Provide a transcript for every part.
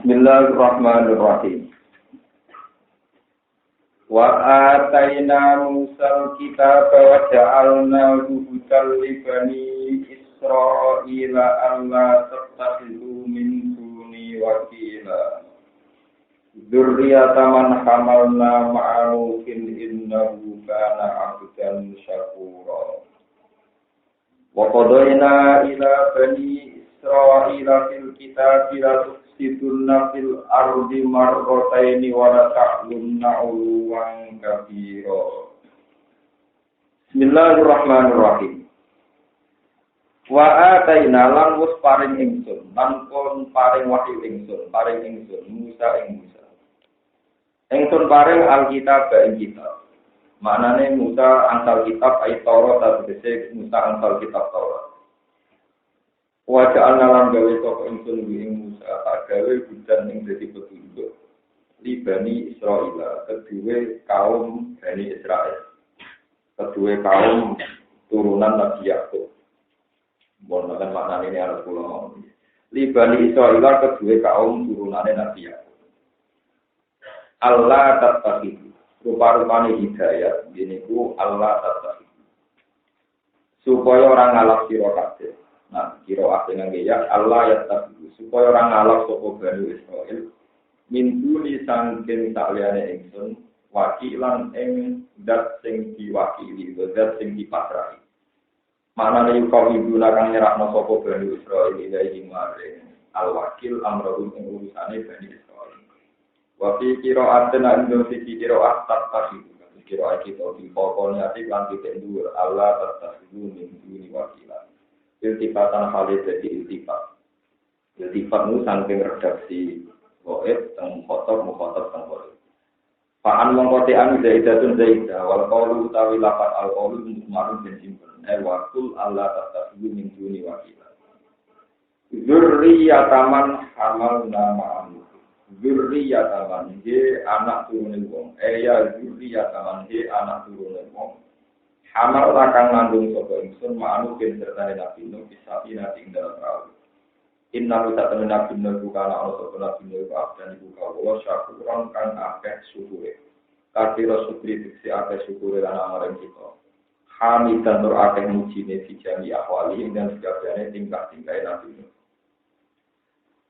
Bismillahirrahmanirrahim. Wa ataina Musal kitaba wa ja'alnahu hudan li bani Israila alla tattakhidhu min duni wakila. Dzurriyyatan man hamalna ma'a Nuhin innahu kana 'abdan syakura. Wa qadayna ila bani Israila fil kitabi la tufsiduna fil ardi marrataini wa la ta'lunna 'uluwan kabira. Bismillahirrahmanirrahim. Wa ataina lan wis paring ingsun lan kon paring wahyu ingsun Musa ing Musa. Ingsun paring alkitab ing kitab. Maknane Musa antal kitab ayat Taurat tegese Musa antal kitab Taurat. Wajah alam gawe sapa ingsun ing Musa gawe budan ing dadi petunjuk li Bani Israil, kedue kaum Bani Israil. Kedue kaum turunan Nabi Yakub. Bon kan maknane ini arep kula ngomong. Li Bani Israil kedue kaum turunane Nabi Yakub. Allah tattakhid rupa-rupane hidayah niku Allah tattakhid. Supaya orang ngalap sira kabeh. Nah, kira dengan gaya Allah ya tabi supaya orang ngalap sapa Bani Israil mintuli sangken saliyane ingsun wakilan ing zat sing diwakili zat sing dipasrahi. Manane kau ibu kang nyerahno sapa Bani Israil ilahi maring al-wakil amrun ing urusane Bani Israil. Wa fi qira'atin andun fi qira'at tattakhid qira'at kita di pokoknya ati lan ditendur Allah tattakhid min duni wakilan. Iltifatan halid jadi iltifat nu saking redaksi goib teng mukhatab teng goib. Fa'an mongkotean zaidatun zaidah wal qaulu utawi lafal al qaulu mutmarun bin simpen waqul Allah tattakhid min duni wakilan. Dzurriyyatan hamalna ma'am Dzurriyyatan he anak turune wong. Ya dzurriyyatan he anak turune wong. Hamal lakang nanggung sapa ingsun ma'anu ken sertane Nabi Nuh bisapi ing dalam perahu. Inna lu satene Nabi Nuh kana ana sapa Nabi Nuh abdan iku kawula syakuran kang akeh syukure. Katira syukri diksi akeh syukure lan amareng kita. Hamidan tur akeh mujine dijami ahwali dan segabehane tingkah-tingkahe Nabi Nuh.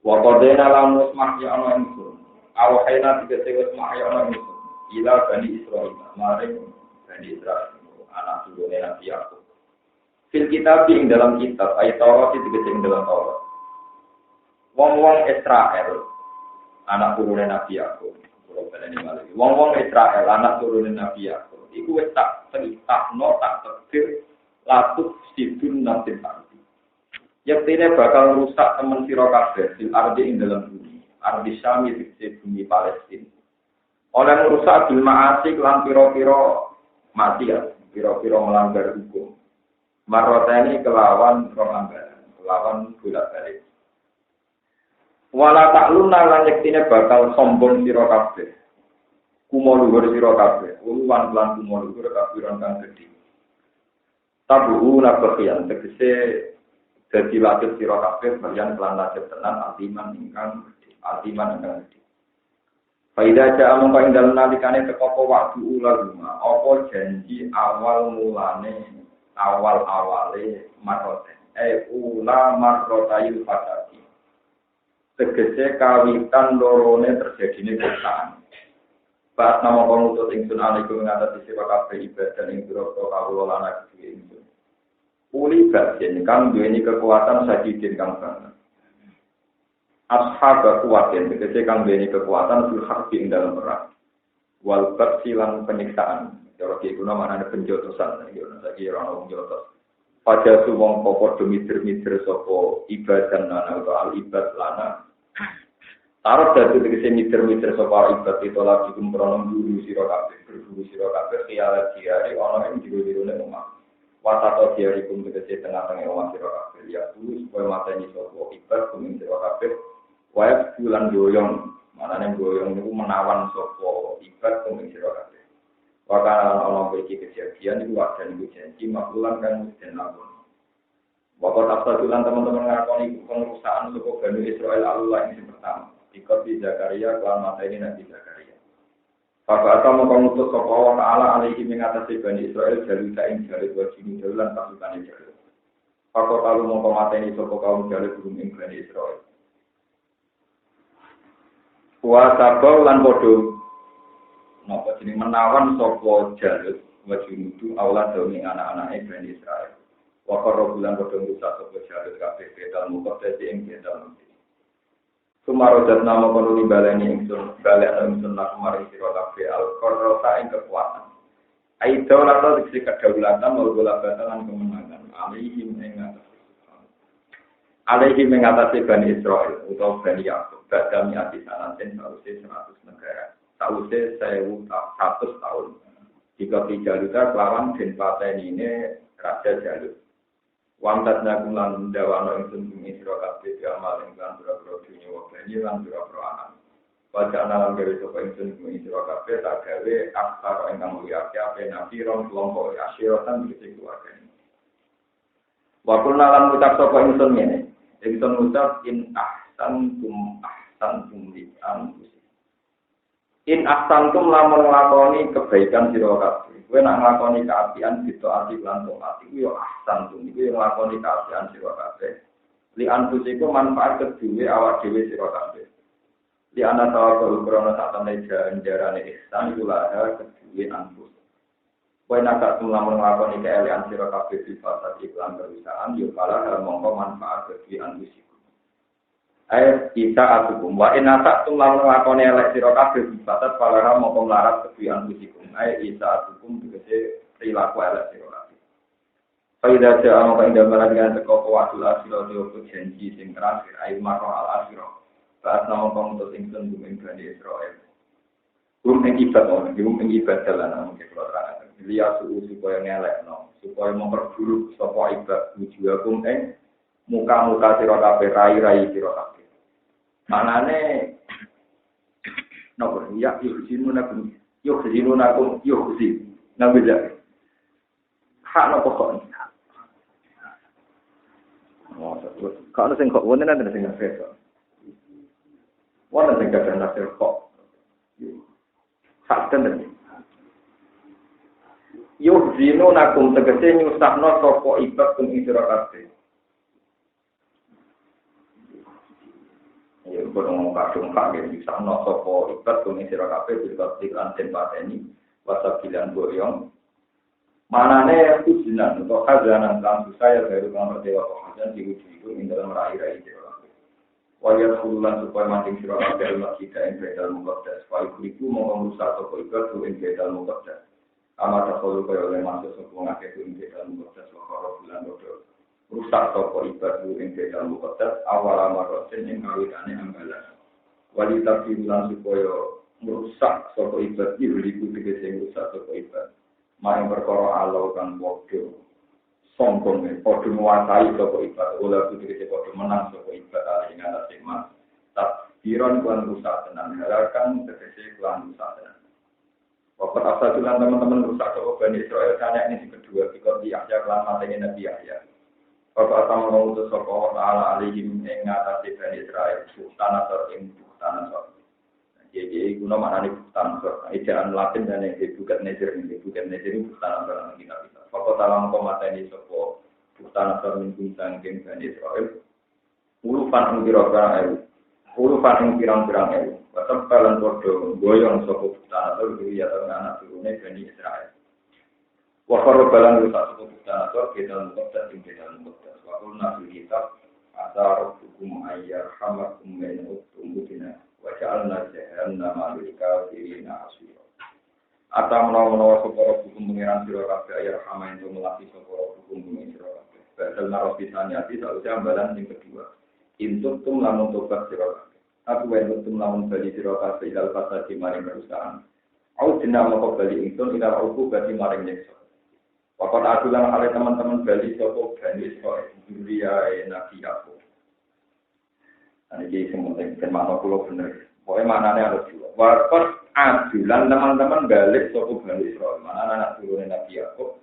Wa qadena lamus mahya ana ingsun. Awhayna tegese wis mahya ana ingsun. Ila Bani Israil maring Bani Israil anak turune Nabi Yakub. Fil kitab ing dalam kitab ayat Taurat itu ing dalam Taurat. Wong-wong Israel anak turune Nabi Yakub. Wong-wong Israel anak turune Nabi Yakub. Iku wis tak ceritano tak tekir latuf sidun nanti nanti. Yaktine bakal rusak temen sira kabeh fil ardi ing dalam bumi. Ardi Syam iki bumi Palestina. Oleh merusak bil ma'asi lan pira-pira maksiat. Pira-pira melanggar hukum. Maroteni kelawan romanggaran, kelawan bolak-balik. Wala takluna lan yektine bakal sombong sira kabeh. Kumo luhur sira kabeh, uluwan lan kumo luhur kafiran kang gedhe. Tabuhu nabahian tegese dadi lajeng sira kabeh beryan lan lajeng tenan altiman ingkang gedhe. Faida ja amung ing dalem nalikane teko waktu ulama apa janji awale maroten marotayil fatati tegese kawitan lorone terjadine kesalahan pas nama pengutus ingsun alaikum ngatasi sira kabeh ibadah ing biro kawula lan aku ingsun uli bagian kang duweni kekuatan sajidin kang banget. Ashab kuatin, tegese kang duweni kekuatan fil harbi ing dalam perang. Wal bersilang penyiksaan. Cara iki guna manane penjotosan, iki ana saiki ora ono jotos. Pada wong pokok demiter-miter sapa ibadah lana al ibad lana. Tarot dadi tegese miter-miter sapa ibad itu lagi kumprono guru sira kabeh kialat diare ana ing jero-jerone omah. Wasato diare kum tegese tengah-tengah omah sira kabeh ya tulis supaya mateni sapa ibad kum sira kabeh. Wayat bulan goyong, manane goyong niku menawan sapa ibad ing sira kabeh. Wakana ana iki kejadian iku wajan iku janji maklulan kan mesti lakon. Waktu absadulan teman-teman ngakoni pengurusan saka Bani Israil Allah yang pertama. Ikut di Zakaria kelan mata ini Nabi Zakaria. Bapak atau mau ngutus sapa wa ta'ala alaihi mengatasi Bani Israil jaluta ing jaluk wa jini jalulan pasukan jaluk. Bapak tahu mau mata ini sapa kaum jaluk guru ing Bani Israil. Wa sabau lan bodoh napa jeneng menawan sapa jaluk wa junudu aula dene anak-anake Bani Israil. Wa qarra bulan bodoh rusak sapa jaluk kabeh betal mukot ing betal. Sumarojat nama kono baleni ingsun balik ingsun nak mari sira kabeh al-qarrata ing kekuatan. Aidha lan diksi kedaulatan mau golabatan lan kemenangan alihim ing mengatasi Bani Israil utawa Bani Yakub badami ati sanaten sawise 100 negara. Sawise 1100 tahun. Jika Jaluta kelawan den pateni ini Raja Jalut. Wamtatna kulan dawano ingsun bumi sira kabeh amal ing lan pira-pira dunya wa bani lan pira-pira anak. Wajah alam gawe sapa ingsun bumi sira kabeh tak gawe aksara ingkang mulia ape nabi ron kelompok asyiratan iki keluarga. Wa kulna lan ucap sapa ingsun ngene. Ingsun ngucap in ahsantum li anfusikum. In ahsantum lamun nglakoni kebaikan sira kabeh. Kowe nak nglakoni kaapian ditaati lan taat iku yo ahsan tuh iku yo nglakoni kaapian sira kabeh. Li anfusiku manfaat kedue awak dhewe sira kabeh. Li ana tawakkul krana satane janjarane ihsan iku laha kedue anfus. Kowe nak lamun nglakoni keelian sira kabeh sifat iklan perusahaan yo kala mongko manfaat kedue anfusiku. Ayat kita atukum wa inata tum lamun nglakoni elek sira kabeh sifat kala mongko melarat kedue anfusiku. Ayat isa hukum tegese perilaku elek sira kabeh. Faida ja'a maka indah dengan teko kuwatul asiro diukur janji sing terakhir ayat maka al asiro. Saat nama pengutus ingsun bumi Bani Israil. Bumi ibadah jalan mungkin kalau terang. Lihat supaya ngelekno, supaya memperburuk sapa ibadah wujuhakum muka-muka sira kabeh rai-rai sira kabeh. Manane napa ya izinu nakum yukhzinunakum yukhzin. Nabi jak. Hak napa kok. Kalau sing kok wonten ana sing ngafek. Wonten sing kadang ngafek kok. Hak tenan. Yukhzinunakum tegese nyusahno sapa ibad kum sira kabeh. Ya bono kadung kage bisa no sapa ibad kum sira kabeh dikon tempateni wasabilan boyong. Manane kujinan untuk khazanan kan saya baru kamar dewa khazanan diuji itu ing dalam rai-rai dewa. Wajah kululan supaya mancing sira kabeh masjid ing Baitul Muqaddas. Wa iku mung rusak sapa ibad ing Baitul Muqaddas. Amata kalau kaya oleh masuk sapa ngake ing Baitul Muqaddas wa karo bulan bodo. Rusak sapa ibad ing Baitul Muqaddas awal amaroten ing kawitane ambalan. Walita filan supaya merusak sapa ibad iki iku tegese rusak sapa ibad. Maring perkara Allah kang bodho sombong padha nguasai sapa ibad ora kudu tegese padha menang sapa ibad ing atase mas takdiran lan rusak tenan halakan tegese lan rusak tenan Bapak asal tulan teman-teman rusak sapa Bani Israil kana ini kedua dikon Yahya lan matene Nabi Yahya Bapak asal mengutus sapa Allah alaihim ing atase Bani Israil sultan atau ing sultan jadi guna maknanya bukan ejaan Latin dan yang bukan nature ini bukan nature ini bukan orang kita bisa. Fakot dalam komata ini sebuah bukan asal menggunakan geng Bani Israil. Ulufan yang pirang-pirang itu. Bahkan kalian bodoh goyong sebuah bukan asal diri atau anak turunnya Bani Israil. Wakar balan rusak sebuah bukan asal kita mengkotak tim kita mengkotak. Wakul nabi kitab asal hukum ayar hamad ummen utumudina. Waja'alna jahannama lil kafirina hasira. Ata menawa seporo hukum pengiran sira kabeh ayar hama ento melati seporo hukum pengiran sira kabeh. Badal narofisan yati sausé ambalan sing kedua. Intum lamun tobat sira kabeh. Aku wae intum lamun bali sira kabeh ilal fasadi maring perusahaan. Au dina moko bali ingsun ilal uku bali maring nyekso. Wakon aku lan ale teman-teman bali sapa Bani Israil duriyae Nabi Yakub. Ini semuanya termasuk pulau bener. Pokoknya maknanya harus dua. Waktu adulan teman-teman balik soal Bani Israil. Mana anak turunnya Nabi Yakub.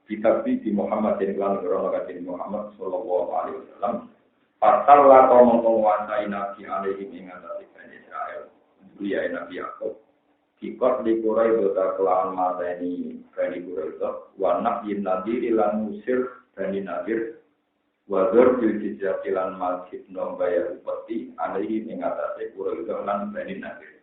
Kita di Muhammad dan Islam Nabi Muhammad Sallallahu Alaihi Wasallam. Pasal atau menguasai Nabi alaihi mengatasi Bani ya Nabi Yakub. Dikot di Quraisy kelawan mateni Bani Quraisy, wanak yin nadir lan musir Bani Nadir, wazir bil jizatilan masjid nombaya upeti, alaihi mengatasi Quraisy lan Bani Nadir.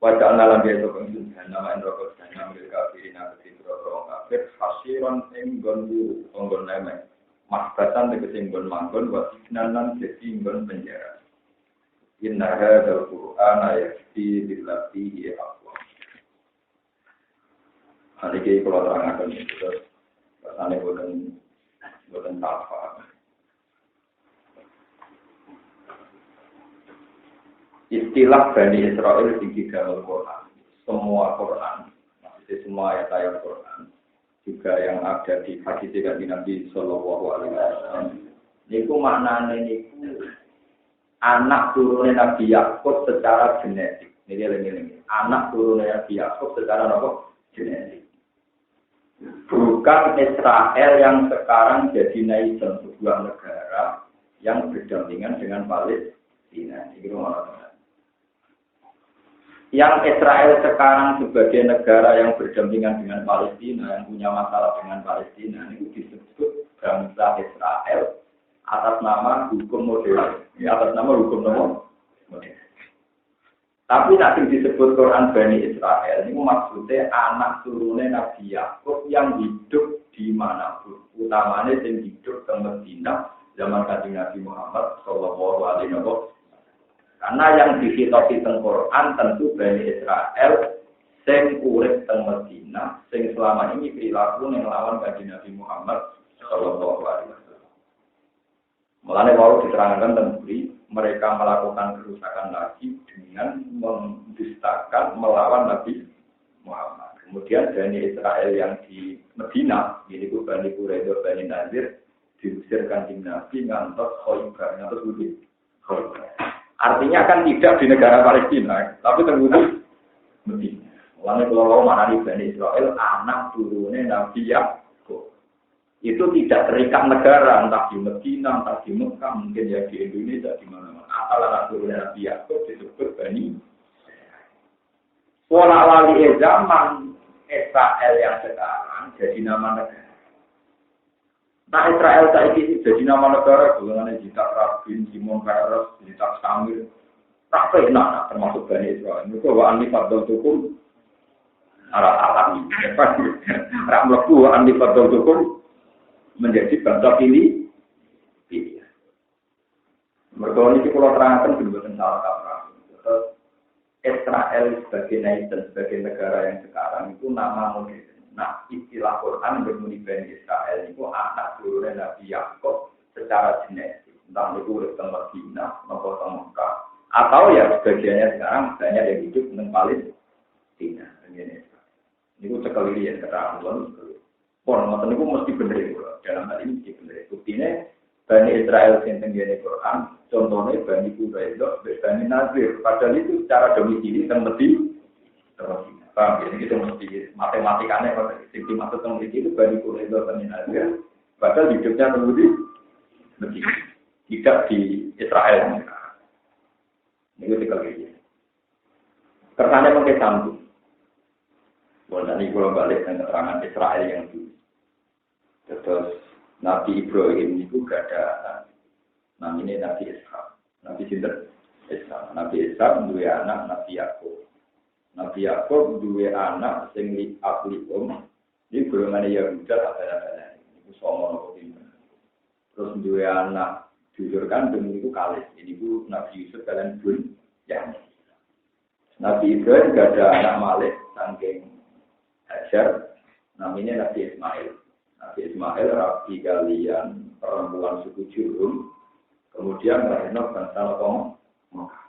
Wajah nalam dia sokong nama Indroko dana milik kafirin atau Indroko kafir hasiron enggon bu enggon leme makbatan tegese enggon manggon wasignanan jadi enggon penjara. Inna hadzal Qur'ana yahdi lillati hiya aqwam. Hari ini kalau terangkan itu rasanya bukan apa. Istilah Bani Israel di dalam Quran, semua Quran, maksudnya semua ayat-ayat Quran, juga yang ada di hadis dari Nabi Shallallahu Alaihi Wasallam. Niku maknanya niku anak turunnya Nabi Yakub secara genetik. Ini anak turunnya Nabi Yakub secara apa? Genetik. Bukan Israel yang sekarang jadi nation sebuah negara yang berdampingan dengan Palestina. Yang Israel sekarang sebagai negara yang berdampingan dengan Palestina, yang punya masalah dengan Palestina, itu disebut bangsa Israel atas nama hukum modern, atas nama hukum modern. Tapi nanti disebut Quran Bani Israel, ini maksudnya anak turunnya Nabi Yakub yang hidup di manapun, utamanya yang hidup di Medina zaman Kanjeng Nabi Muhammad Shallallahu Alaihi Wasallam. Karena yang dihitopi teng Quran tentu Bani Israel sing urip teng Medina, sing selama ini perilaku yang lawan Kanjeng Nabi Muhammad Shallallahu Alaihi Wasallam. Mulane wau diterangkan tentang mereka melakukan kerusakan lagi dengan mendustakan melawan Nabi Muhammad. Kemudian Bani Israel yang di Medina, ini Bani Quraisy, Bani Nadir, diusir Kanjeng Nabi ngantos Khaybar, ngantos Khaybar. Artinya kan tidak di negara Palestina, tapi terwujud Medina. Mulanya kalau mana di Bani Israel, anak turunnya Nabi Yakub. Itu tidak terikat negara, entah di Medina, entah di Mekah, mungkin ya di Indonesia, di mana-mana. Asal anak turunnya Nabi Yakub disebut Bani. Pola wali zaman Israel yang sekarang jadi nama negara. Nah Israel saat ini jadi nama negara, golongannya Jitak Rabin, Simon Peres, Jitak Samir, tak pernah termasuk Bani Israel. Mereka wa'ani fadol tukum, alat-alami. Rak melebu wa'ani fadol tukum, menjadi bangsa pilih. Mereka ini kalau terangkan benar-benar salah kaprah. Israel sebagai nation, sebagai negara yang sekarang itu nama modern. Nah, istilah Quran bermuni Bani Israel itu anak turunnya Nabi Yakub secara genetik. Entah itu urip teng Medina, atau teng Mekah, atau ya sebagiannya sekarang banyak yang hidup di Palestina. Ini sekali yang keterangan. Pon, itu mesti benar itu. Dalam hal ini mesti benar. Buktinya Bani Israel yang tenggene Quran, contohnya Bani Quraisy, Bani Nadir. Padahal itu secara domisili teng Medina. Paham ya, itu mesti matematikanya kalau sisi maksud memiliki itu Bani Quraisy Bani Nadir. Padahal hidupnya kemudian tidak di Israel. Ini ketika ini. Kesannya mungkin sambung. Boleh nih kalau balik dengan keterangan Israel yang dulu. Terus Nabi Ibrahim itu gak ada namanya Nabi Ishak. Nabi Sinter Ishak. Nabi Ishak dua anak Nabi Yakub. Nabi Yakub dua anak sing li aplikum. Ini golongan Yahuda ada. Itu sama nopo pinter. Terus dua anak dijurkan dengan itu kali. Ini bu Nabi Yusuf kalian pun ya. Nabi Ibrahim gak ada anak Malik saking Hajar. Namanya Nabi Ismail. Nabi Ismail rabi kalian perempuan suku Jurhum. Kemudian lahirnya bangsa Mekah.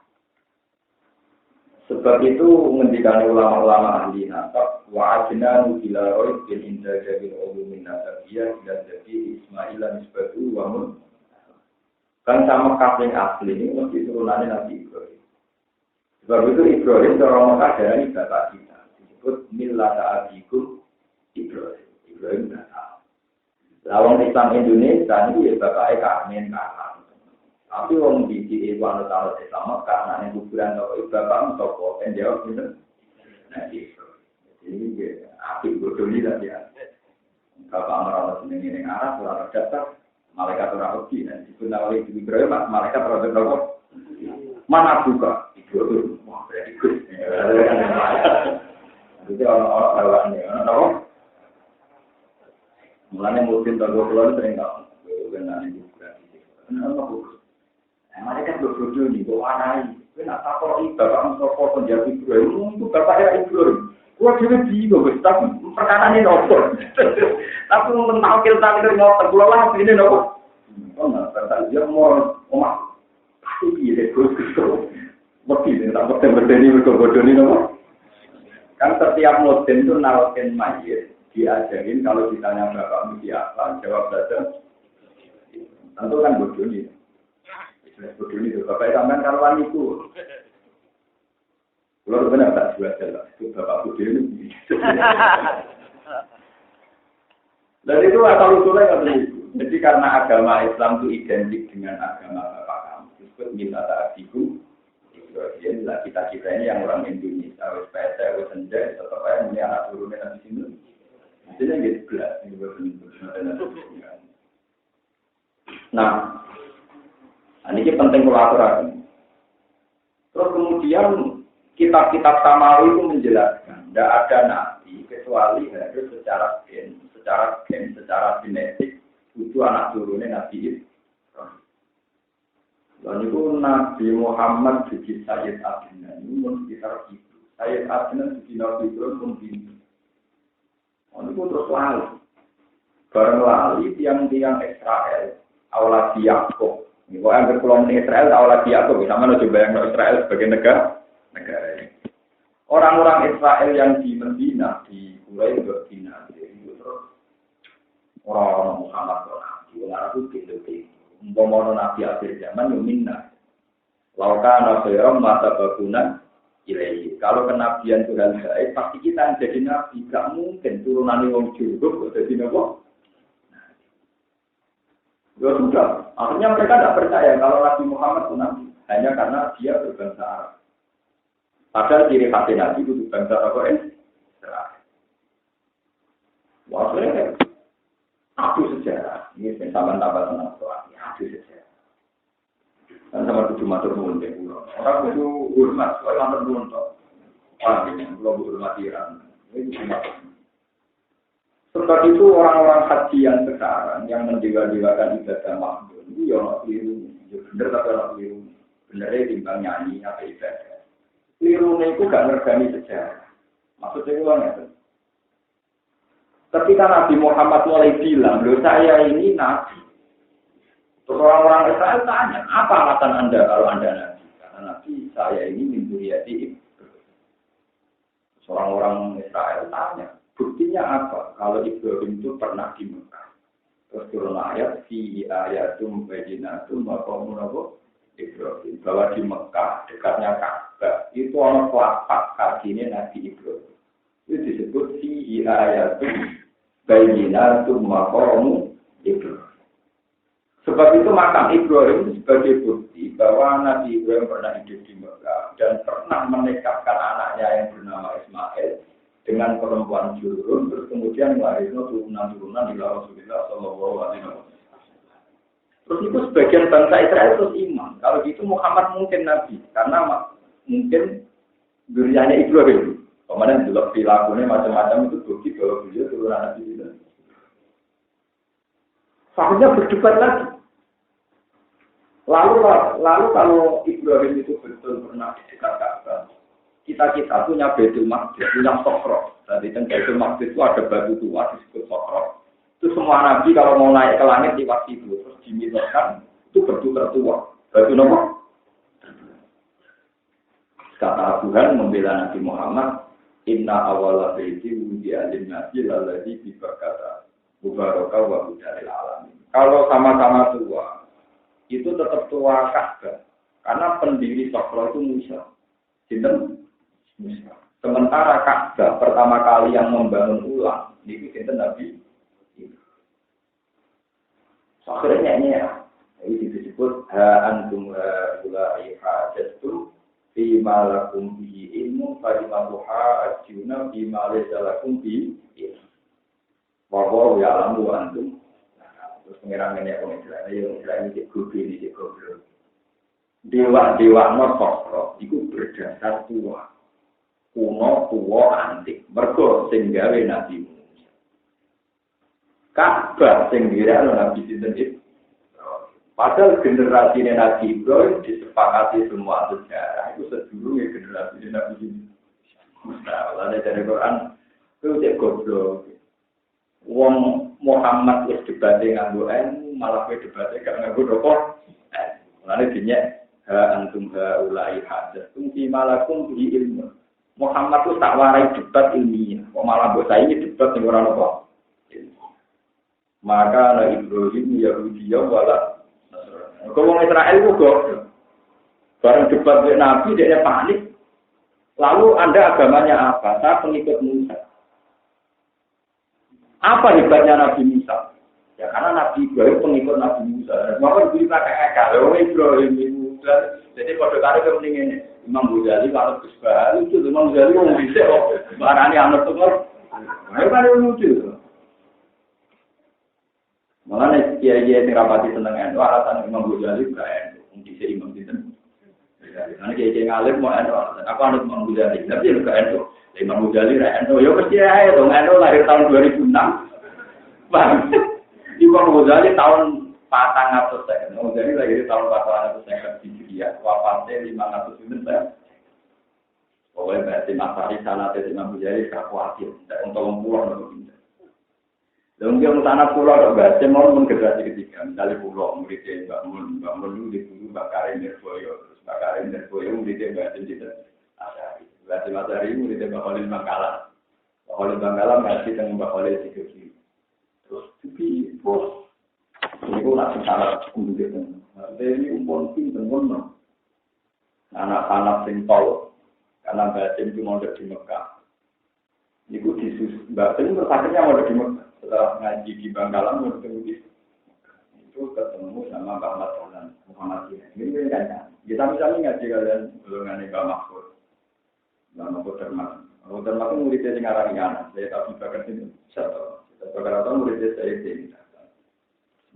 Sebab itu menghentikan ulama-ulama ahli nasab wa'ajna nubila roid bin indaga bin ulumin nasabiyah dan jadi Ismailan nisbatu wamun bangsa Mekah yang asli ini mesti turunannya Nabi Ibrahim. Sebab itu Ibrahim orang Mekah dari bapak kita disebut millata abikum Ibrahim. Ibrahim tidak tahu. Lawang Islam Indonesia ini ya bapaknya Karmen Karman Tapi wong di Iwan tahu Islam karena yang kuburan atau bapak toko dan jawab bener. Nah itu. Jadi api bodoh ini tadi ya. Bapak merawat seneng ini arah orang daftar malaikat orang pergi dan disebut oleh Ibu Ibrahim malaikat orang daftar mana buka itu wah berarti good. Jadi orang-orang bawaannya orang mulanya musim tahu keluar sering tahu. Benar itu berarti. Kenapa bagus? Mereka berbodoh nih, bawa anai. Kena takoi bapak Mustafa penjadi Ibrahim itu bapaknya Ibrahim. Gua juga bingung, tapi perkara ini nopo. Tapi mentawakil tanggal ngotot, gua lah ini nopo. Oh nggak, kata dia mau omak pasti dia terus. Mesti tak berdeni berbodoh ini nopo. Kan setiap musim itu nawakin mayit diajarin kalau ditanya bapak mesti apa, jawab saja. Tentu kan bodoh ini. Bodoh ini bapak sampean karuan itu. Kalau benar tak jual jelas itu bapak bodoh ini. Dan itu asal usulnya kan itu. Jadi karena agama Islam itu identik dengan agama bapak kamu, disebut minta ta'adiku. Jadi kita ini yang orang Indonesia, wes PT, wes senja, tetap aja ini anak turunnya nanti sini. Jadi gitu belas ini benar. Nah, ini penting kolaborasi. Terus kemudian kitab-kitab Samawi itu menjelaskan, tidak ada nabi kecuali harus secara genetik itu anak turunnya Nabi Ibrahim. Dan itu Nabi Muhammad jadi Sayyid Adnan ini sekitar itu. Sayyid Adnan jadi Nabi Ibrahim pun bintu. Itu terus lali. Bareng lali tiang-tiang Israel, Aulad Yaqub. Ini kok yang berpulang di Israel, Aulad Yaqub. Sama lo coba yang Israel sebagai negara ini. Orang-orang Israel yang di Medina, di Quraisy, Medina, itu terus orang-orang Muhammad orang itu gitu. Umpama Nabi akhir zaman yo minna. Lauka khairam mata bagunan ilahi. Kalau kenabian itu hal baik, pasti kita yang jadi nabi. Gak mungkin turunan wong juruk jadi nabi. Ya sudah. Akhirnya mereka tidak percaya kalau Nabi Muhammad itu nabi. Hanya karena dia berbangsa Arab. Padahal ciri khas nabi itu berbangsa apa? Israel. Maksudnya aku sejarah. Ini sama tambah tenang soal. Aku sejarah. Dan sama tujuh matur nuwun deh pulau. Orang itu hormat, soal matur nuwun toh. Orang ini pulau hormat Iran. Ini cuma. Sebab itu orang-orang haji yang sekarang yang mendewa-dewakan ibadah makhluk itu ya nggak keliru. Ya bener tapi nggak keliru. Benernya timbang nyanyi apa ibadah. Kelirunya itu gak ngergani sejarah. Maksudnya itu apa? Ketika Nabi Muhammad mulai bilang, loh saya ini nabi. Terus orang-orang Israel tanya, apa alasan Anda kalau Anda nabi? Karena nabi saya ini menduriati. Orang-orang Israel tanya, buktinya apa? Kalau Ibrahim itu pernah di Mekah. Terus turun ayat, fi ayatum bayyinatum maqamun Ibrahim. Bahwa di Mekah, dekatnya Ka'bah, itu orang telapak kakinya Nabi Ibrahim. Itu disebut fi ayatum bayyinatum maqamun Ibrahim. Sebab itu makam Ibrahim sebagai bukti bahwa Nabi Ibrahim pernah hidup di Mekah dan pernah menikahkan anaknya yang bernama Ismail dengan perempuan jurun, terus kemudian melahirkan turunan-turunan di Rasulullah Shallallahu Alaihi Wasallam. Terus itu sebagian bangsa Israel terus iman. Kalau gitu Muhammad mungkin Nabi, karena mungkin duriannya Ibrahim. Kemudian juga perilakunya macam-macam itu bukti bahwa beliau turunan Nabi itu. Akhirnya berdebat lagi. Lalu kalau Ibrahim itu betul pernah di dekat Ka'bah, kita punya Baitul Maqdis, punya Sokro. Tadi kan Baitul Maqdis itu ada batu tua disebut Sokro. Itu semua nabi kalau mau naik ke langit lewat situ, terus dimitoskan itu batu tertua. Batu nomor. Kata Tuhan membela Nabi Muhammad, Inna awala baiti wudi'a lin-nasi lalladzi bi Bakkah mubarakah wa hudalil alamin. Kalau sama-sama tua, itu tetap tua Ka'bah. Karena pendiri Sokro itu Musa. Sinten? Musa. Sementara Ka'bah pertama kali yang membangun ulang, itu sinten Nabi. Akhirnya ya. Ini disebut ha antum ulai hajatu fi ma lakum bihi ilmu fa limaha ajuna fi ma laysa lakum bihi bahwa ya alamu antum. Terus pengirangan ya Islam ini kubi ini kubi. Dewa Nosokro itu berdasar tua, kuno tua antik. Mergo sehingga Nabi Musa. Ka'bah sehingga Nabi Sinten. Padahal generasi Nabi Ibrahim disepakati semua sejarah itu sedulurnya generasi Nabi Musa. Lalu dari Quran itu cek goblok. Wong Muhammad wis debate nganggo malah kowe debate gak nganggo rokok. Mulane dinye ha antum ulai hadatsum fi malakum bi ilmu. Muhammad tuh tak warai debat ilmiah, kok malah mbok saiki debat ning ora apa. Maka la Ibrahim Yahudi wala Nasrani. Kok wong Israel kok bareng debat dengan Nabi dia panik. Lalu Anda agamanya apa? Saya pengikut Musa. Apa hebatnya Nabi Musa? Ya karena Nabi Ibrahim pengikut Nabi Musa. Maka diberi pakai kalau Ibrahim Musa. Jadi pada kali kepentingan Imam Ghazali kalau kesbah itu Imam Ghazali orang bisa barani anak tuh. Mereka kan lucu. Malah nih kiai rapati seneng endo alasan Imam Ghazali bukan endo. Bisa Imam itu. Karena kiai ngalim mau endo alasan. Aku anak Imam Ghazali tapi lu bukan endo. Imam Ghazali endo. Ya pasti aja dong endo lahir tahun 2006. Bang. Imam Ghazali tahun 400 Imam Ghazali lahir tahun 400 Hijriah. Wafatnya 500 sebentar. Pokoknya berarti masari sanate Imam Ghazali tak khawatir. Tak untuk pulau atau pindah. Lalu dia tanah pulau atau baca mau generasi ketiga. Misalnya pulau muridnya bangun dulu di dulu bakarin derboyo. Terus bakarin derboyo muridnya baca kita. Berarti matahari muridnya bakalin Bangkalan. Bakalin Bangkalan ngasih dengan bakalin Sikiki. Terus tapi bos ini pun langsung salah kemudian. Ini umpon pinter-pinter. Anak-anak sing tol karena batin itu mau di Mekah. Itu disus batin berpakainya mau di Mekah. Setelah ngaji di Bangkalan mau ketemu di itu ketemu sama Mbak Muhammad ini kan. Kita misalnya ngaji kalian golongan Mbak Mahfud. Mbak Mahfud termasuk. Mahfud termasuk muridnya sing aran saya tak bisa kerja siapa. Kita muridnya saya ini.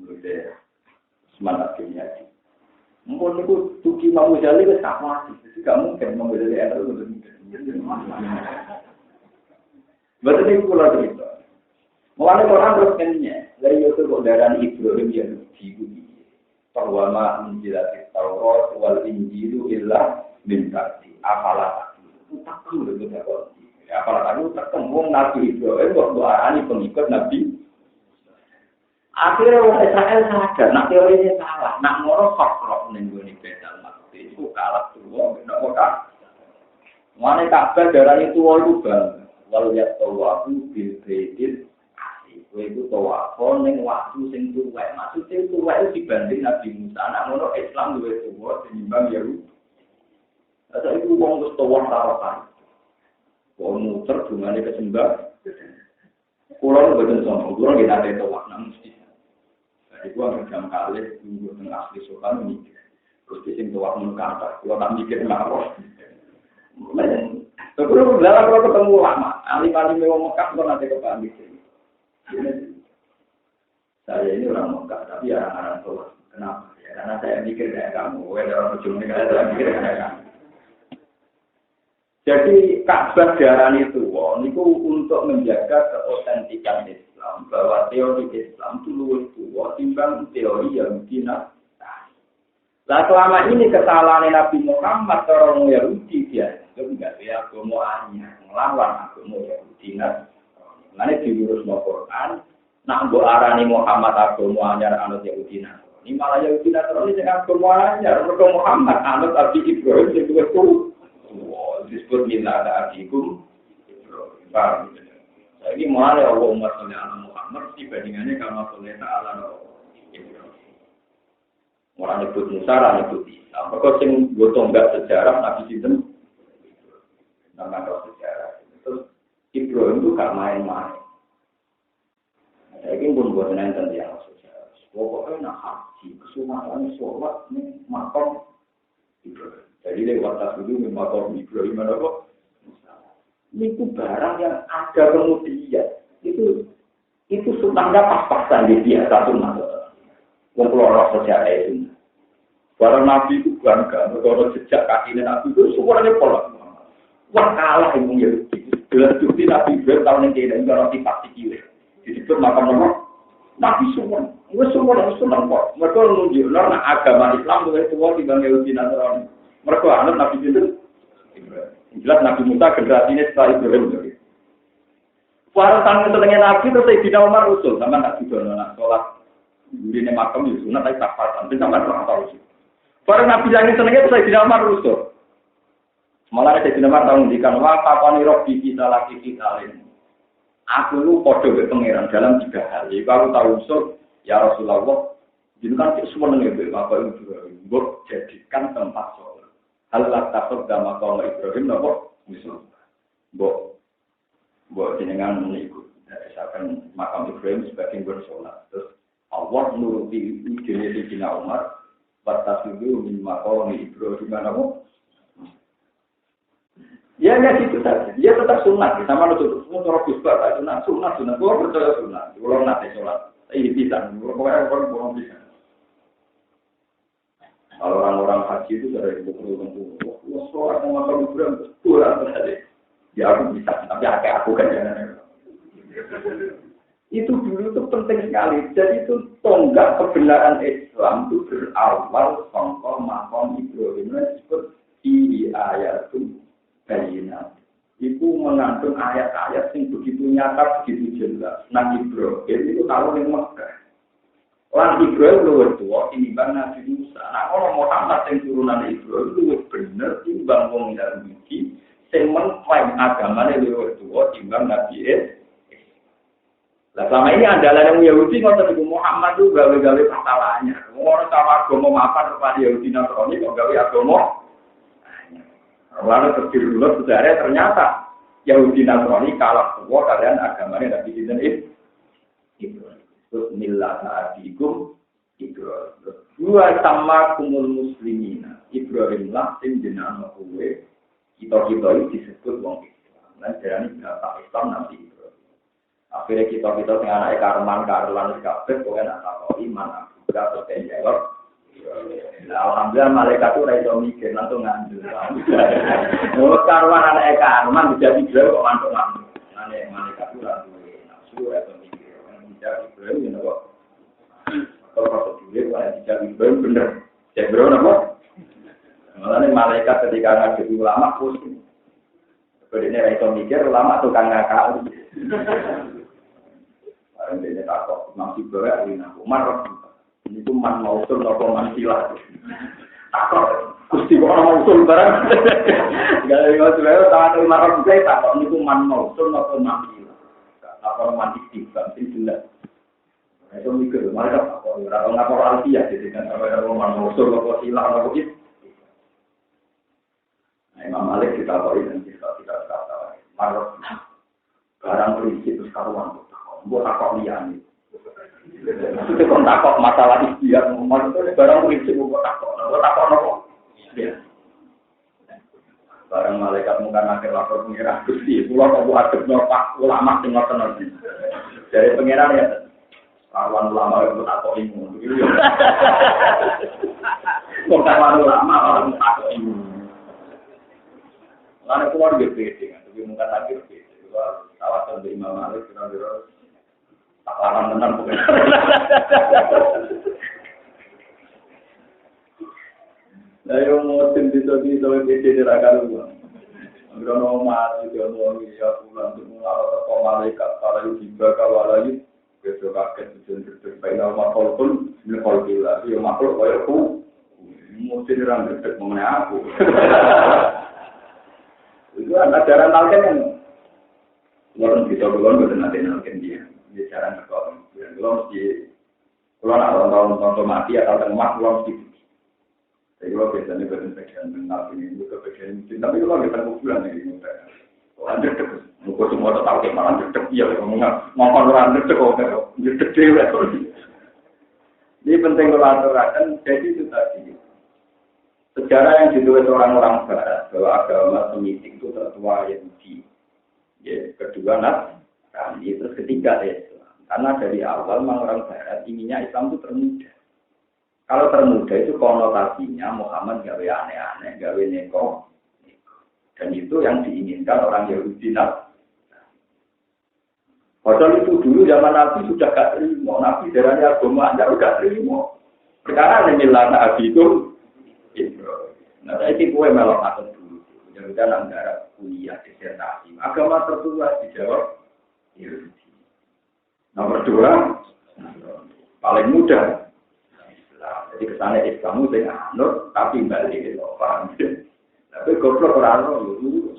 Muridnya semangat kimia. Mungkin itu tuki Imam Ghazali itu tak mati. Jadi gak mungkin Imam Ghazali itu mungkin. Berarti itu pula cerita. Mulanya orang terus kennya. Dari itu kok darah Ibrahim yang diikuti. Perwama menjilati Taurat wal Injilu illa mintati. Apalah itu takut itu takut. Apalah itu ketemu Nabi Ibrahim waktu arani pengikut Nabi. Akhirnya orang Israel sadar, nak teorinya salah, nak ngoro kokrok nengguni bedal maksud itu kalah tua, benar kok? Mana kabar darah itu walu bang, walau ya tawafu bil bedil, itu tawafu neng waktu sing tua, maksudnya tua itu dibanding Nabi Musa, nak ngoro Islam dua tua dinimbang Yahudi. Ada itu uang terus tua tawakan, uang muter dungannya kesembah, kurang betul sama, kurang kita ada tua, namun mesti. Itu agak jam kali tunggu tengah asli sopan mikir. Terus di sini tuak menukar, kalau tak mikir ngaros. Terus dalam kalau ketemu lama, alim-alim yang Mekah pun nanti kepala mikir. Saya ini orang Mekah, tapi orang-orang tua. Kenapa? Ya, karena saya mikir kayak kamu. Ada orang ujung negara saya mikir kayak kamu. Jadi Ka'bah diarani itu untuk menjaga keautentikan Islam, bahwa teori Islam itu luwih tua timbang teori Yahudi. Nah, selama ini kesalahan Nabi Muhammad orang Yahudi dia itu enggak ya agama anyar, melawan agama Yahudi. Nah, ini diurus no Quran. Nak mbok arani Muhammad agama anyar anut Yahudi. Nah, ini malah Yahudi ini dengan agama anyar, mergo Muhammad anut Nabi Ibrahim sing luwih tua. Disebut minta ada abikum Ibrahim. Jadi mulai Allah Sallallahu Muhammad dibandingannya kalau Sallallahu Ta'ala Ibrahim. Mulai nyebut Musa, nyebut Isa. Maka sing gotong enggak sejarah Nabi Sinten nama sejarah. Terus Ibrahim itu gak main-main. Saya ingin pun buat nonton yang sejarah. Pokoknya nak haji, kesunatan sholat nih makam Ibrahim. Jadi lewat tas dulu makam Ibrahim mana kok? Itu barang yang ada kemudian itu sunahnya pas-pasan di biasa sunah. Mempelorot sejarah itu. Barang Nabi itu bangga, mempelorot jejak kakinya Nabi itu semuanya pola. Wah kalah yang Yahudi. Jelas bukti Nabi Ibrahim tahun yang tidak ada sifat sikile. Disebut makam nama Nabi semua. Semua senang kok. Mereka menunjuk nak agama Islam itu tua dibanding Yahudi Nasrani. Mereka anut Nabi itu. Jelas Nabi Musa generasinya setelah Ibrahim. Para tangga setengah Nabi itu Sayyidina Umar usul. Sama nak juga nak sholat. Ini makam itu sunat tapi tak paham. Tapi sama orang tahu sih. Para Nabi yang setengah itu Sayyidina Umar usul. Malah Sayyidina Umar tahu mendikan wah kapan Robi kita lagi kita lain. Aku lu podo ke pangeran dalam 3 hal. Jadi aku tahu usul ya Rasulullah. Jadi kan semua nengebel apa itu buat jadikan tempat sholat. Allah takut sama kaum Ibrahim nopo usul. Buat jenengan meniku. Misalkan makam Ibrahim sebagai bersolat. Terus Allah nuruti ide Sayyidina Umar. Batas itu min makam Ibrahim nopo. Ya gitu saja. Dia tetap sunat. Sama nutup semua orang bisbah. Sunat. Gua percaya sunat. Kalau nanti sholat. Ini bisa. Orang bisa. Kalau orang-orang haji itu dari buku-buku. Wah, sholat sama kalau Ibrahim pulang tadi. Ya aku bisa. Tapi aku kan jangan. Itu dulu itu penting sekali. Jadi itu tonggak kebenaran Islam itu berawal sangka makam Ibrahim disebut di ayat itu. Bayinat. Itu mengandung ayat-ayat yang begitu nyata, begitu jelas. Nabi Ibrahim itu tahu yang Mekah. Lan Ibrahim luwih tua tinimbang Nabi Musa. Nah, kalau Muhammad yang turunan Ibrahim luwih bener timbang wong Yahudi sing mengklaim agamane luwih tua timbang Nabi Isa. Lah selama ini andalan yang Yahudi ngoten niku Muhammad itu gawe-gawe masalahnya. Ora sama agama mapan kepada Yahudi Nasrani kok gawe agama. Lalu terjadi sejarah ternyata Yahudi Nasrani kalah semua kalian agamanya Nabi Ibrahim. Terus milah abikum Ibrahim. Dua sama kumul muslimina. Ibrahim lah sing jenengan kowe. Kita itu disebut wong Islam. Lan jarane bahasa Islam nanti Ibrahim. Akhirnya kita sing anake karman kabeh kowe nak takok iman aku gak terjawab. Alhamdulillah malaikat itu raiso mikir langsung ngambil. Menurut karuan anak Arman bisa dijual kok mantuk-mantuk. Malaikat itu langsung nafsu raiso mikir. Bisa dijual ya kok. Kalau rasa duit kalau bisa dijual bener. Saya bener apa? Malah malaikat ketika ngaji ulama pusing. Seperti ini raiso mikir ulama tukang ngakal. Barang dia takut masih berat ini aku marah. Itu man mausul atau man silah. Takut Gusti kok ora mausul barang. Gale yo suwe ta nek marang saya takut niku man mausul atau man silah. Apa man istiqam sing jelas. Itu mikir mereka kok ora ngapor alfiah jadi kan ora man mausul atau silah atau gitu. Imam Malik kita tahu dan kita kata marah barang prinsip karuan. Mbok takok liyane. Itu kon takok masalah ikhtiar, maksudnya barang prinsip kok takok. Kok takok nopo? Ya. Barang malaikat mungkin akhir lapor pengira Gusti, kula kok adepno Pak ulama sing ngoten. Dari pengiran ya. Kawan ulama kok takok ilmu. Kok kawan ulama orang takok ilmu. Lan keluar gede kan, tapi mungkin akhir gitu. Kawasan dari Imam Malik kira-kira alam benar bukan. Nah, yang mau bisa jadi rakan uang. Kalau mati dia mau ya pulang untuk mengawal malaikat para juga kawalai besok kaget jadi final makhluk pun makhluk gila. Dia makhluk kayak aku. Mesti dirang dekat mengenai aku. Itu ajaran talqin yang orang kita belum benar talqin dia. Bicara nekor, belum mesti kalau nak tahun mati atau tengah belum mesti. Jadi kalau biasanya bagian benar ini juga bagian mungkin, tapi kalau kita bulan ini lanjut terus. Muka semua tahu ke mana lanjut terus ya ngomong orang lanjut kok lanjut dewa. Ini penting kalau aturakan, jadi itu tadi. Sejarah yang ditulis orang-orang Barat bahwa agama Semitik itu tertua Yahudi. Ya, kedua Nasrani, terus ketiga Islam. Karena dari awal orang Barat inginnya Islam itu termuda. Kalau termuda itu konotasinya Muhammad gawe aneh-aneh, gawe neko. Dan itu yang diinginkan orang Yahudi. Padahal itu dulu zaman Nabi sudah gak terima. Nabi darahnya agama Anda sudah terima. Sekarang ini milah Nabi itu. Nah, saya ini gue melok atas dulu. Mudah-mudahan antara kuliah, disertasi. Agama tertua dijawab Yahudi. Nomor 2, paling mudah. Jadi kesannya Islam itu yang anut, tapi balik ke paham. Tapi goblok orang-orang itu.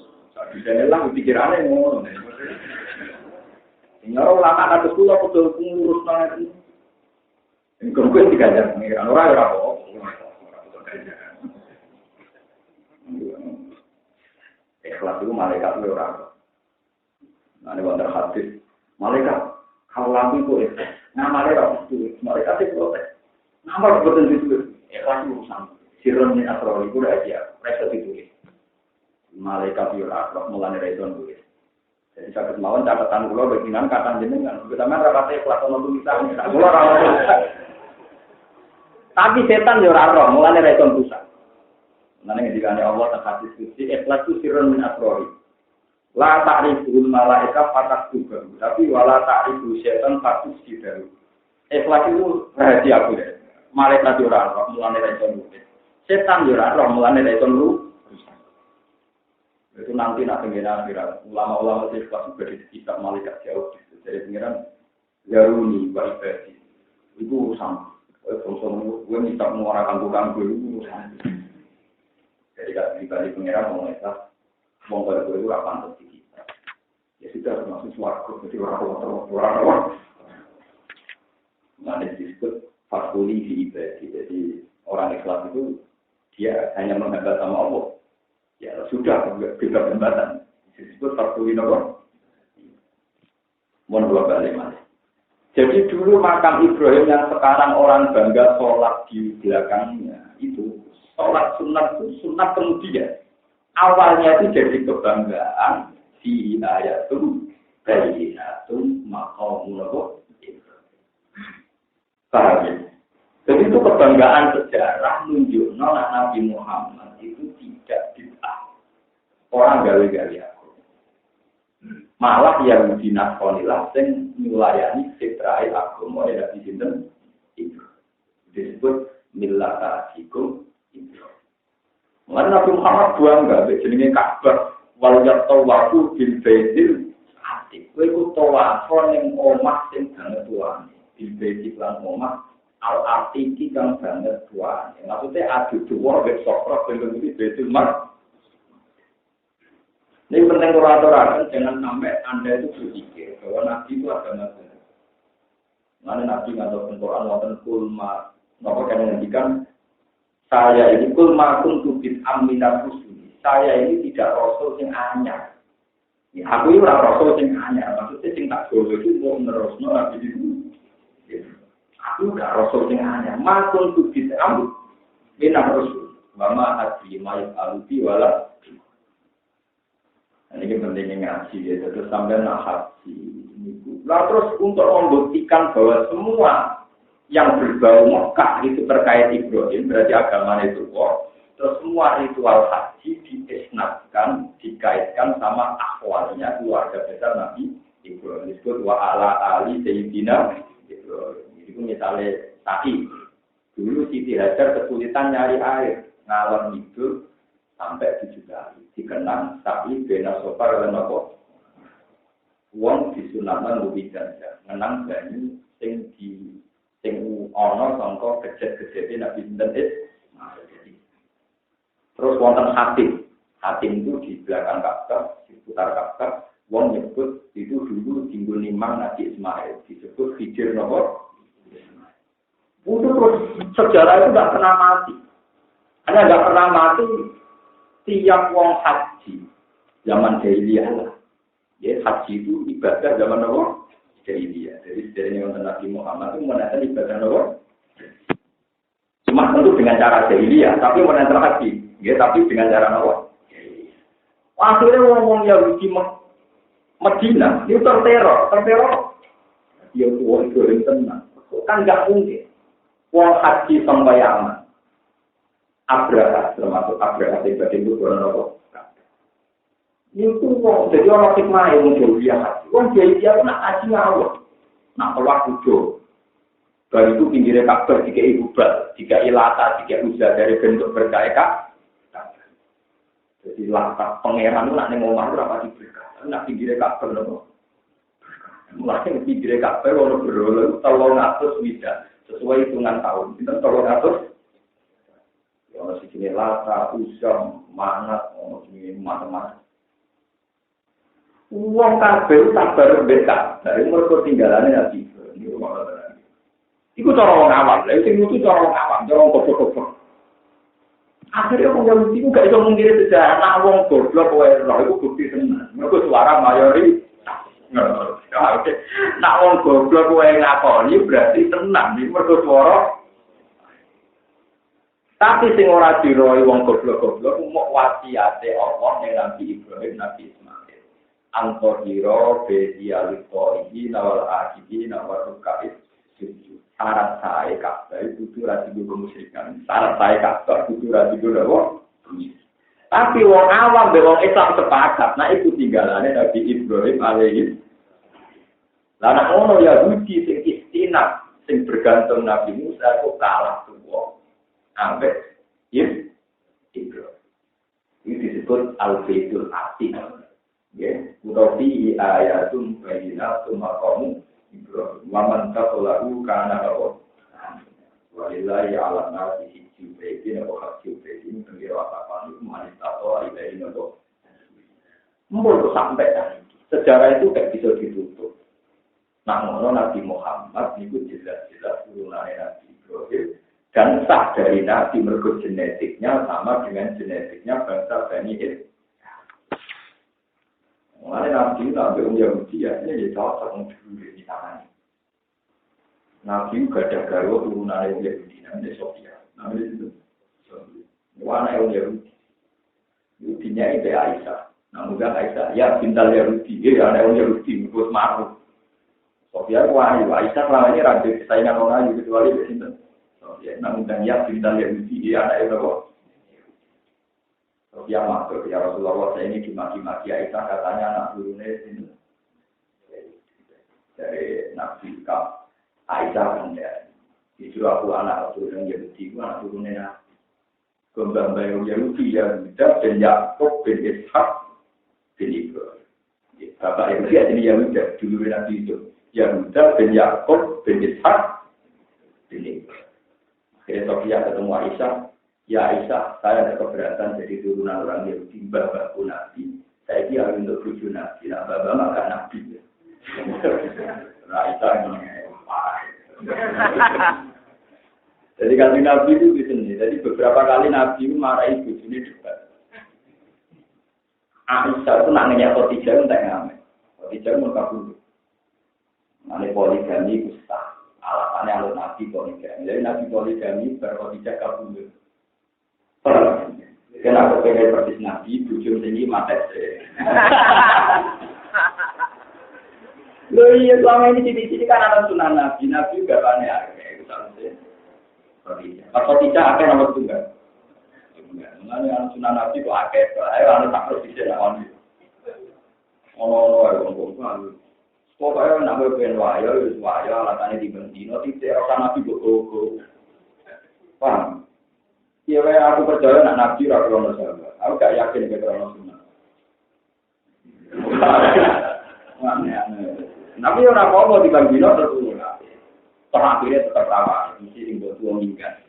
Bisa nyelang pikirannya ngono. Ini orang lama atas kula betul pengurus nanti. Ini gue digajar pengiran orang kok. Ikhlas itu malaikat itu orang. Nah ini wonder hadis. Malaikat kalau lagi itu ikhlas. Nah malaikat itu malaikat itu protes. Nama betul itu ikhlas itu urusan. Sirun min asrori itu aja. Mereka ditulis. Malaikat itu orang mulai dari itu tulis. Jadi sakit mawon catatan kula bagian kata jenengan. Bersama rapate ikhlas ono tulisan. Kula ora ono. Tapi setan yo ora roh, mulane ra iso pusat. Mulane ngendikane Allah ta hadis suci ikhlas itu sirrun min asrori. La ta'riful malaika fatak juga, tapi wala ta'rifu setan fatus sidaru. Ikhlas itu rahasia aku ya. Malaikat yo ora roh, mulane ra iso nulis. Setan yo ora roh, mulane ra iso nulis. Itu nanti nak pengiran akhirat ulama-ulama ikhlas juga di kitab malaikat jauh dari pengiran Yaruni wa ibadi itu urusan gue minta mengarahkan tukang gue itu urusan jadi kalau dibalik pengiran mau ikhlas mau gue itu apa untuk kita ya sudah termasuk suaraku jadi orang nah disebut fakuli di ibadi jadi orang ikhlas itu dia hanya menghadap sama Allah. Ya sudah beda jembatan. Disebut satu inova. Mohon dua kali mas. Jadi dulu makam Ibrahim yang sekarang orang bangga sholat di belakangnya itu sholat sunat itu sunat kemudian. Awalnya itu jadi kebanggaan di ayatul bayyinatum maqamul Ibrahim. Paham ya? Jadi itu kebanggaan sejarah menunjukkan Nabi Muhammad itu tidak bid'ah. Orang gawe-gawe aku. Malah yang dinakonilah sing nyulayani fitrahe agama ya di sinten itu. Disebut millata abikum itu. Mulane Nabi Muhammad buang enggak jenenge Ka'bah wal yatawafu bil baitil atiq. Kowe ku tawaf ning omah sing banget tuane. Bil baitil lan omah al-artiki kang banget tuane. Maksudnya adu dua wek sokro ben iki betul mas. Ini penting aturan jangan sampai Anda itu berpikir bahwa Nabi itu agama baru. Mana Nabi ngatur Quran wonten kulma, napa kan ngendikan saya ini kulma kuntu bid aminat rusul. Saya ini tidak rasul sing anyar. Ya, aku ini ora rasul sing anyar, maksudnya sing tak gowo itu mau nerusno Nabi itu. Aku gak rasul sing anyar, makun tu bid aminat rusul. Mama hati mayat aluti wala. Ini pentingnya ngaji ya, terus sampai nak haji. Nah terus untuk membuktikan bahwa semua yang berbau Mekah itu terkait Ibrahim, berarti agama itu kok. Terus semua ritual haji diisnadkan, dikaitkan sama akhwalnya keluarga besar Nabi Ibrahim. Disebut wa ala ali sayyidina Ibrahim. Itu misalnya Sa'id. Dulu Siti Hajar kesulitan nyari air, ngalor ngidul sampai 7 kali. Dikenang Sa'id bin Sofar lan apa? Wong disunatan luwih ganja, ngenang banyu sing ana sangka kejet-kejete Nabi sinten Ismail. Terus wonten Hatim itu di belakang Ka'bah, di seputar Ka'bah, wong nyebut itu dulu tinggal nimang Nabi Ismail, disebut Hijir napa? Ismail. Itu terus sejarah itu tidak pernah mati. Hanya tidak pernah mati tiap wong haji zaman jahiliyah lah. Ya haji itu ibadah zaman apa? Jahiliyah. Jadi sejarahnya Nabi Muhammad itu menaikkan ibadah apa? Cuma tentu dengan cara jahiliyah, tapi menentang hati. Ya, tapi dengan cara apa? Akhirnya ngomong Yahudi Medina, itu terteror. Ya tua itu yang tenang. Kan nggak mungkin. Wong haji sampai aman. Abraha, termasuk Abraha tiba-tiba itu orang apa? Itu wong, jadi orang hikmah yang muncul dia haji. Wong dia pun nak haji ngawur. Nak keluar kudo. Baru itu pinggirnya Ka'bah, jika ibu bal, jika ilata, jika usaha dari bentuk berkaya. Jadi lata pangeran itu nak ngomong berapa diberkah. Nak pinggirnya Ka'bah loh. Mulai pinggirnya Ka'bah kalau berlalu, tolong atas bisa sesuai hitungan tahun. Kita tolong atas. Kalau sini lata, usaha, manat, ini macam-macam. Uang kabel tak berbeda dari mereka tinggalannya nanti. Ini rumah orang. Iku cara wong awam, lha sing itu cara wong awam, cara wong goblok-goblok. Akhirnya wong Yahudi ku gak iso mungkiri sejarah nak wong goblok wae lho iku bukti tenan. Mergo suara mayoritas. Nak wong goblok wae ngakoni berarti tenan iki mergo suara. Tapi sing ora diroi wong goblok-goblok mok wasiate Allah ning Nabi Ibrahim, Nabi Ismail. Angkoro be dialito iki nawal akidi nawal rukai. Syarat saya Ka'bah itu rasi gue kemusyrikan. Syarat saya Ka'bah itu rasi gue tapi wong awam wong Islam sepakat. Nah itu tinggalannya Nabi Ibrahim alaihi. Lah nek ono Yahudi sing istinaf sing bergantung Nabi Musa kok kalah tuwa. Ambek Ibrahim. Ini disebut al-baitul atiq. Nggih, utawi ayatun bayyinatun maqamu Waman katolahu karena apa? Walillahi ala nasi hijau baikin atau hijau baikin Tenggir watapan itu manitato alibahin atau Mungkin sampai tadi sejarah itu tidak bisa ditutup. Namun Nabi Muhammad itu jelas-jelas turunannya Nabi Ibrahim dan sah dari Nabi mergo genetiknya sama dengan genetiknya bangsa Bani Israil. Mengenai Nabi Nabi Yahudi ya cocok dulu di tangan. Nabi juga ada garwa turunan Yahudi namanya Sofia. Namanya itu Wana Yahudi. Yahudinya itu Aisyah. Namun Aisyah ya pintal Yahudi. Ya ada Yahudi ikut maruf. Sofia wahyu. Aisyah selama ini raja kesayangan orang Yahudi kecuali bersih. Sofia namun ya pintal Yahudi. Ya ada Yahudi. Sofia masuk ya Rasulullah saya ini dimaki-maki Aisyah katanya anak turunnya ini dari Nabi Kaf Aisyah kan ya justru aku anak turun Yahudi anak turunnya Nabi kembang bayang Yahudi Yahuda dan Yakub bin Ishak bin Ibrahim bapak Yahudi jadi Yahuda dulu Nabi itu Yahuda bin Yakub bin Ishak bin Ibrahim akhirnya Sofia ketemu Aisyah. Ya Aisyah, saya ada keberatan jadi turunan orang Yahudi, bapakku Nabi. Saya kira untuk tujuh Nabi, nah bapak maka Nabi. Aisyah jadi kali Nabi itu di sini. Jadi beberapa kali Nabi itu marahi bujuni debat. Aisyah itu nak nanya Khadijah itu tak ngamen. Khadijah itu muka bulu. Mana poligami itu sah. Alasannya alur Nabi poligami. Jadi Nabi poligami berkhadijah kabul. Kenapa pengen persis Nabi, bujum tinggi mata saya. Loh iya selama ini ciri-ciri kan ada sunan Nabi, Nabi juga banyak kayak gitu. Kalau tidak akan nomor tunggal. Mengenai anak sunan Nabi kok akeh, ayo anak tak persis lawan. Ono. Pokoknya nak berpen wayo, alasannya dibentino, tidak orang Nabi go. Paham? Ya, aku percaya nak Nabi Rasulullah SAW. Aku gak yakin ke Rasulullah. Nabi orang mau dibagi terus. Terakhirnya tetap tawa. Mesti tinggal tua minggat.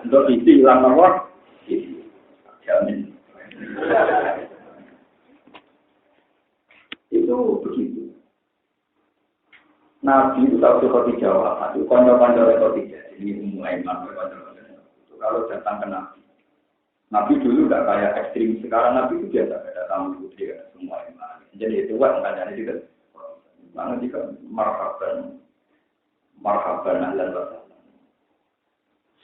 Untuk isi hilang nomor. Jamin. Itu begitu. Nabi itu tak suka dijawab. Itu konco-konco itu tidak. Ini mulai masuk konco. Kalau datang ke Nabi. Nabi dulu tidak kayak ekstrim. Sekarang Nabi itu biasa. Ada tamu putri, ada semua yang lain. Jadi itu kan makanya juga. Karena jika marhaban ahlan wa sahlan.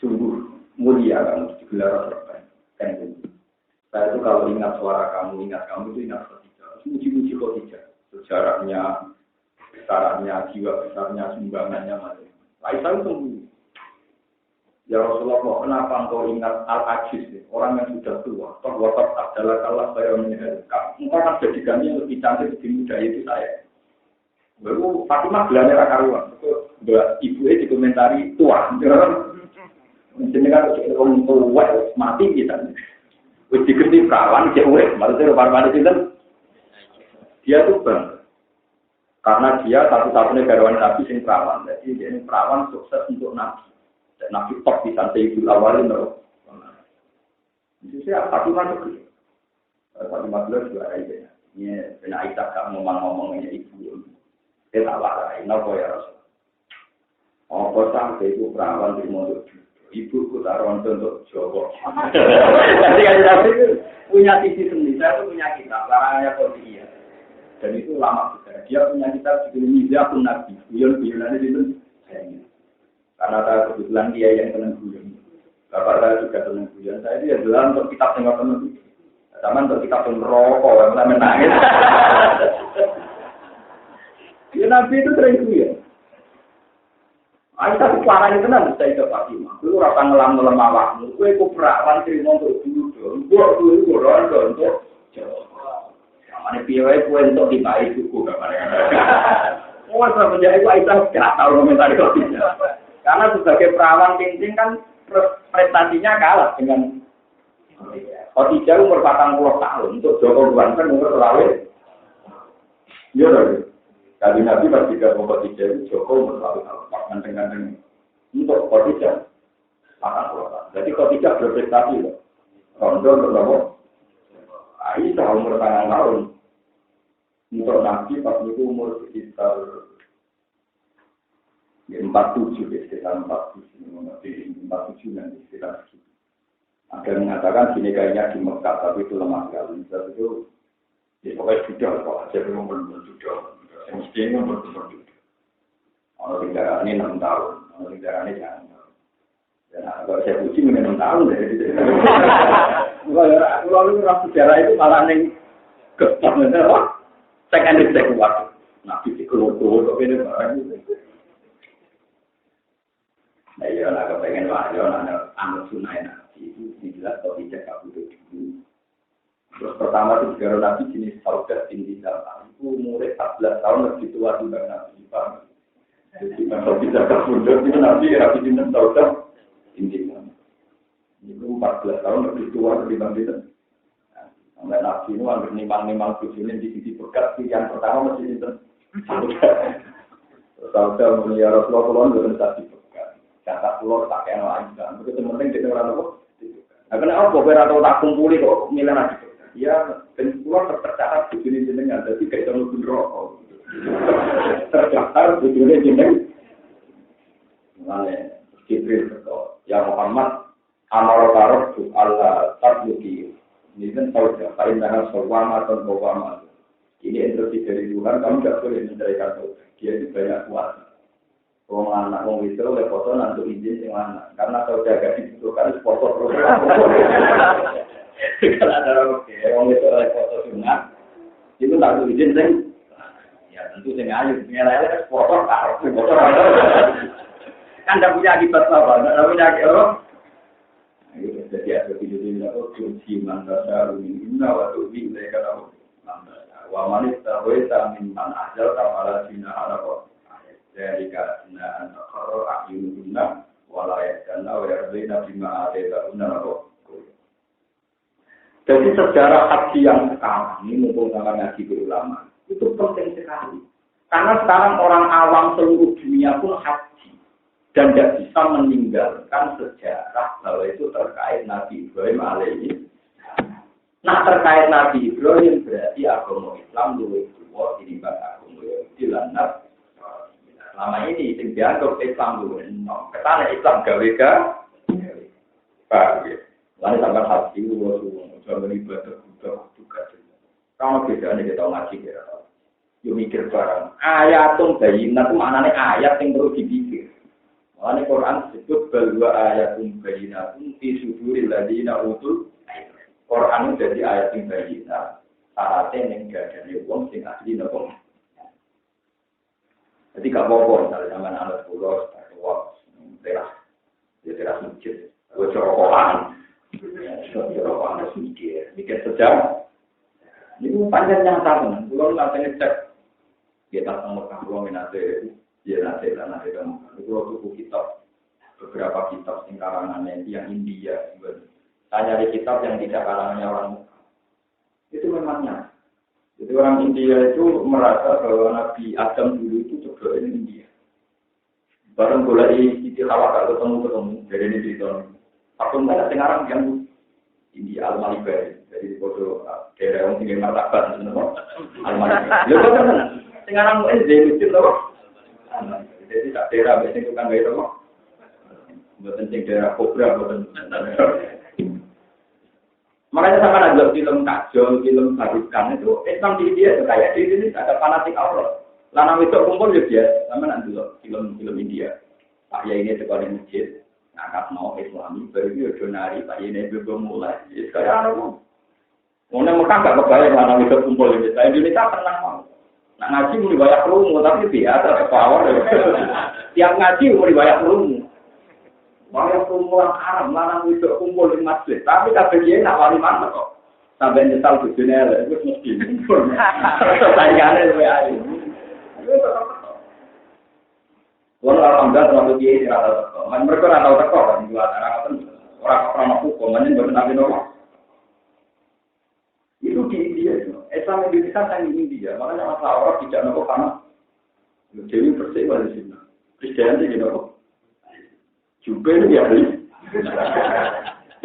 sungguh mulia kamu digelar Rasulullah. Kan itu. Saya itu kalau ingat suara kamu, ingat kamu itu ingat Khadijah. Muji-muji Khadijah. Sejarahnya, besarannya, jiwa besarnya, sumbangannya macam. Aisyah itu sungguh. Ya Rasulullah, kenapa engkau ingat Al-Ajiz, orang yang sudah tua? Toh watak adalah kalah saya meninggalkan. Engkau kan jadikannya yang lebih cantik, lebih muda itu saya. Baru Fatimah gelarnya karuan. Ibu dikomentari tua. Mungkin kan orang tua mati kita. Uji gede perawan dia urip, maksudnya rupa-rupa itu dia tuh bangga. Karena dia satu-satunya garwan Nabi yang perawan. Jadi dia ini perawan sukses untuk Nabi. Dan Nabi top di santai ibu awalin loh. Itu sih Fatimah itu. Fatimah itu juga ada. Ini benar Aisyah gak ngomong-ngomongnya ibu. Dia tak warai, kenapa ya Rasul? Apa sampai itu perawan di mondok ibu ku taruhan untuk Jawa. Jadi kan itu punya sisi sendiri, saya itu punya kitab, larangannya Qadiyah. Dan itu lama juga. Dia punya kitab judul Mizah pun Nabi. Guyon-guyonannya itu saya. Karena saya kebetulan dia yang senang guyon. Bapak saya juga senang guyon. Saya itu ya jelas untuk kitab yang senang. Sama untuk kitab yang rokok, yang saya menangis. Ya Nabi itu sering guyon. Aisyah suaranya tenang bisa itu Fatimah. Lu rasa ngelam-ngelam awakmu. Gue ku perawan terima untuk dulu dong. Gue rondo untuk jawab. Mana piawai gue untuk dibai suku kemana? Oh, sebenarnya itu Aisyah gak tahu komentar itu. Karena sebagai perawan penting kan prestasinya kalah dengan Khadijah umur 40 tahun untuk Joko Banten umur terlalu. Iya dong. Kali Nabi pasti tidak mau Khadijah Joko umur terlalu ganteng-ganteng untuk Khadijah akan keluar. Jadi Khadijah berprestasi loh. Rondo berapa? Aisyah umur 9 tahun. Untuk Nabi pas itu umur sekitar 47, sekitar 47 nanti sekitar segitu. Ada yang mengatakan gini kayaknya di Mekah, tapi itu lemah sekali. Tapi itu ya pokoknya sudah kok, jadi umur sudah. Mesti umur sudah. Kalau tinggal ini 6 tahun, kalau tinggal ini jangan. Dan kalau saya puji mungkin 6 tahun deh. Kalau itu rasa sejarah itu malah neng kebetulan apa? Saya kan tidak kuat. Nabi di kelompok tapi ini barang itu. Nah ya, nak kepengen wahyu, anak sunai Nabi itu jelas kalau tidak kabur dulu. Terus pertama itu negara Nabi jenis Saudah tinggi dalam itu umur 14 tahun lebih tua dibanding Nabi. Jadi kalau tidak kabur itu Nabi jenis Saudah tinggi dalam. Itu 14 tahun lebih tua dibanding Sampai Nabi itu hampir nimang-nimang tujuannya di sisi bekas yang pertama masih itu. Saudah mulia Rasulullah itu tidak dibekas. Kata pulau tak yang lain kan. Begitu penting di orang itu. Nah, kenapa beberapa tak kumpuli kok milih lagi? Ya, dan pulau tercatat tujuannya jenengan. Jadi kayak terlalu bener. Tercatat tujuannya jenengan. Mulanya Jibril berkata, ya Muhammad, amal taraf tu Allah tabluki. Ini kan tahu ya, paling jangan sewama atau bawama. Ini instruksi dari Tuhan, kamu tidak boleh menceraikan saudara. Dia itu banyak kuasa. Orang anak orang itu oleh foto nanti izin yang anak, karena saudara gak dibutuhkan foto terus. Kalau ada orang itu oleh foto sunat, itu nanti izin sih. Ya tentu sih ayu, ngelak foto taruh, foto kan tidak punya akibat apa, tidak punya akibat. Jadi ada video ini aku kunci mandasa rumina waktu ini mereka tahu mandasa. Wamanis terweta minta ajar kapal Cina Arab. Dari karena anak karo ayun guna walayat karena wayarlina bima ada guna Arab. Jadi sejarah haji yang sekarang ini mumpung sangat ngaji berulama itu penting sekali. Karena sekarang orang awam seluruh dunia pun haji. Dan tidak bisa meninggalkan sejarah bahwa itu terkait Nabi Ibrahim alaihi. Nah terkait Nabi Ibrahim berarti agama Islam luwih tuwa tinimbang agama Yahudi lan Nasrani. Selama ini sing dianggap Islam luwih enom. Ketane Islam gawe ga. Pak ya. Lan sampeyan hati luwih sampeyan ibadah juga. Kalau bedane kita ngaji kira. Yo mikir barang. Ayatun bayinat itu maknane ayat yang perlu dipikir. Makanya Quran disebut bahwa ayatum bayyinatun fi suduril ladina utul. Quran itu jadi ayat yang bayyinah. Syaratnya yang gak ada wong sing asli nopo. Jadi gak apa-apa misalnya sama anak pulau, teras masjid, corokokan, corokokan mikir sejam. Ini panjang yang sama. Pulau nanti ngecek kita sama pulau minate, dia nanti kamu. Pulau tuku kitab, beberapa kitab sing karangannya yang India. Saya nyari kitab yang tidak karangannya orang. Itu memangnya. Jadi orang India itu merasa bahwa Nabi Adam dulu itu coba ini India. Barang mulai Siti Hawa ketemu dari ini cerita. Aku nggak sekarang yang India Al-Malibari dari foto daerah yang tinggi martabat sebenarnya Al-Malibari. Lalu kan sekarang ini jadi loh. Jadi tak daerah biasanya itu kan daerah loh. Bukan daerah Kobra bukan. Makanya sama ada film kajol, film barukan itu Islam di India itu kayak di sini ada fanatik Allah. Lanang itu kumpul ya biasa, sama nanti film India. Pak Yai ini sekolah di masjid, ngangkat mau Islami, baru dia donari Pak Yai ini belum mulai. Kayak apa? Mungkin mereka nggak kebayang lanang itu kumpul di Indonesia. Indonesia tenang mau. Nak ngaji mau dibayar rumu, tapi biasa kepawar. Tiap ngaji mau dibayar rumu. Bayar kumpulan Arab, lanang itu kumpul di masjid. Tapi kabeh dia nak wali mana kok? Sampai nyesal di dunia lah, itu mesti kumpul. Saingannya lebih ayu. Kalau alhamdulillah terlalu dia tidak tahu teko. Mereka tidak tahu teko kan di luar orang hukum, mana yang nabi normal. Itu di India itu. Islam Indonesia kan di India, makanya masalah orang tidak nopo karena Dewi bersih di sini. Kristen di nopo. Juga ini dia beli.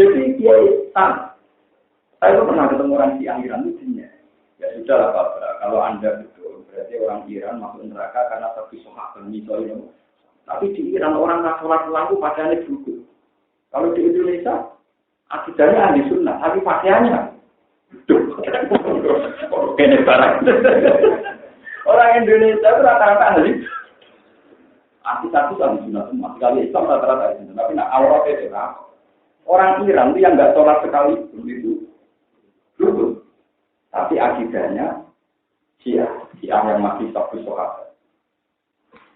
Jadi dia Islam. Saya pernah ketemu orang di Iran lucunya. Ya sudah lah Pak. Kalau Anda betul, berarti orang Iran masuk neraka karena tapi sohakan misalnya. Tapi di Iran orang nggak sholat lampu pakaiannya berukut. Kalau di Indonesia akidahnya ahli sunnah, tapi pakaiannya kene barang. Orang Indonesia itu rata-rata ahli. Arti-arti ahli sunnah semua. Sekali Islam rata-rata ahli sunnah, tapi nak aurat itu apa? Orang Iran itu yang nggak sholat sekali itu berukut. Tapi akidahnya Syiah yang masih satu sholat.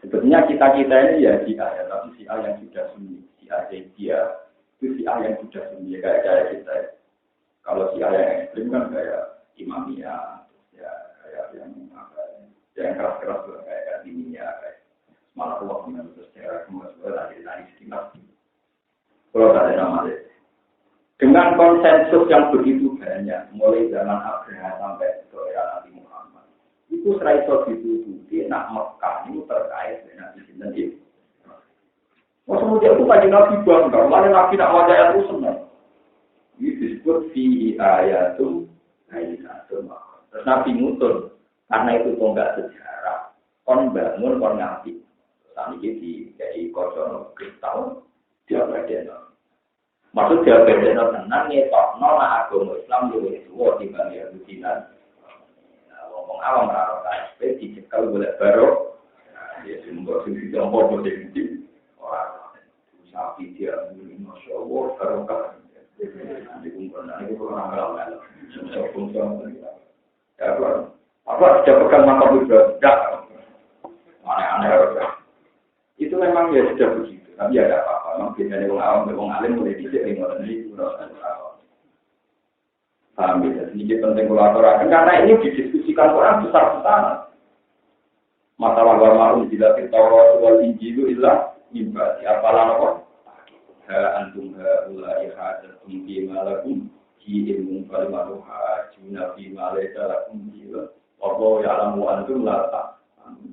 Sebetulnya kita ini ya Syiah ya, tapi Syiah yang sudah sunni, Syiah itu Syiah yang sudah sunni kayak kita. Kalau Syiah yang ekstrim kan kayak Imamiyah, ya kayak yang keras-keras kayak Diniyah, kayak malah waktu yang secara kemudian dari sekitar. Kalau ada nama dengan konsensus yang begitu banyak, mulai zaman Abraham sampai ke era Nabi Muhammad, itu seraiso ditutupi nak Mekah itu terkait dengan Nabi. Maksudnya itu kaji Nabi bangga, mana Nabi nak wajah ayat itu senang. Ini disebut fi ayatum ayyatum. Terus Nabi ngutul, karena itu tonggak sejarah, kon bangun, kon ngapi. Saat ini di kayak kocono kristal, dia berada. Maksud dia beda tenang ngetok nona agama Islam lebih tua dibanding Yahudian. Ngomong awam merarok KSP dicekal boleh baru. Dia sumber sisi jompo boleh di orang sapi dia masya Allah barokah. Nanti kumpul nanti kurang malam. Ya apa sudah pegang mata budak? Aneh-aneh. Itu memang ya sudah begitu. Tapi ya tidak apa-apa. Memang biasanya orang alim mulai dicek di mana ini. Paham ya? Sedikit penting kolaborasi. Karena ini didiskusikan orang besar-besaran. Masalah warma tidak Taurat wal Injil ilah ibadah. Apalah apa? Ha antum haula'i hadatum fi ma lakum fi ilmun falimaruha juna fi ma laysa lakum jila. Wa ya'lamu antum la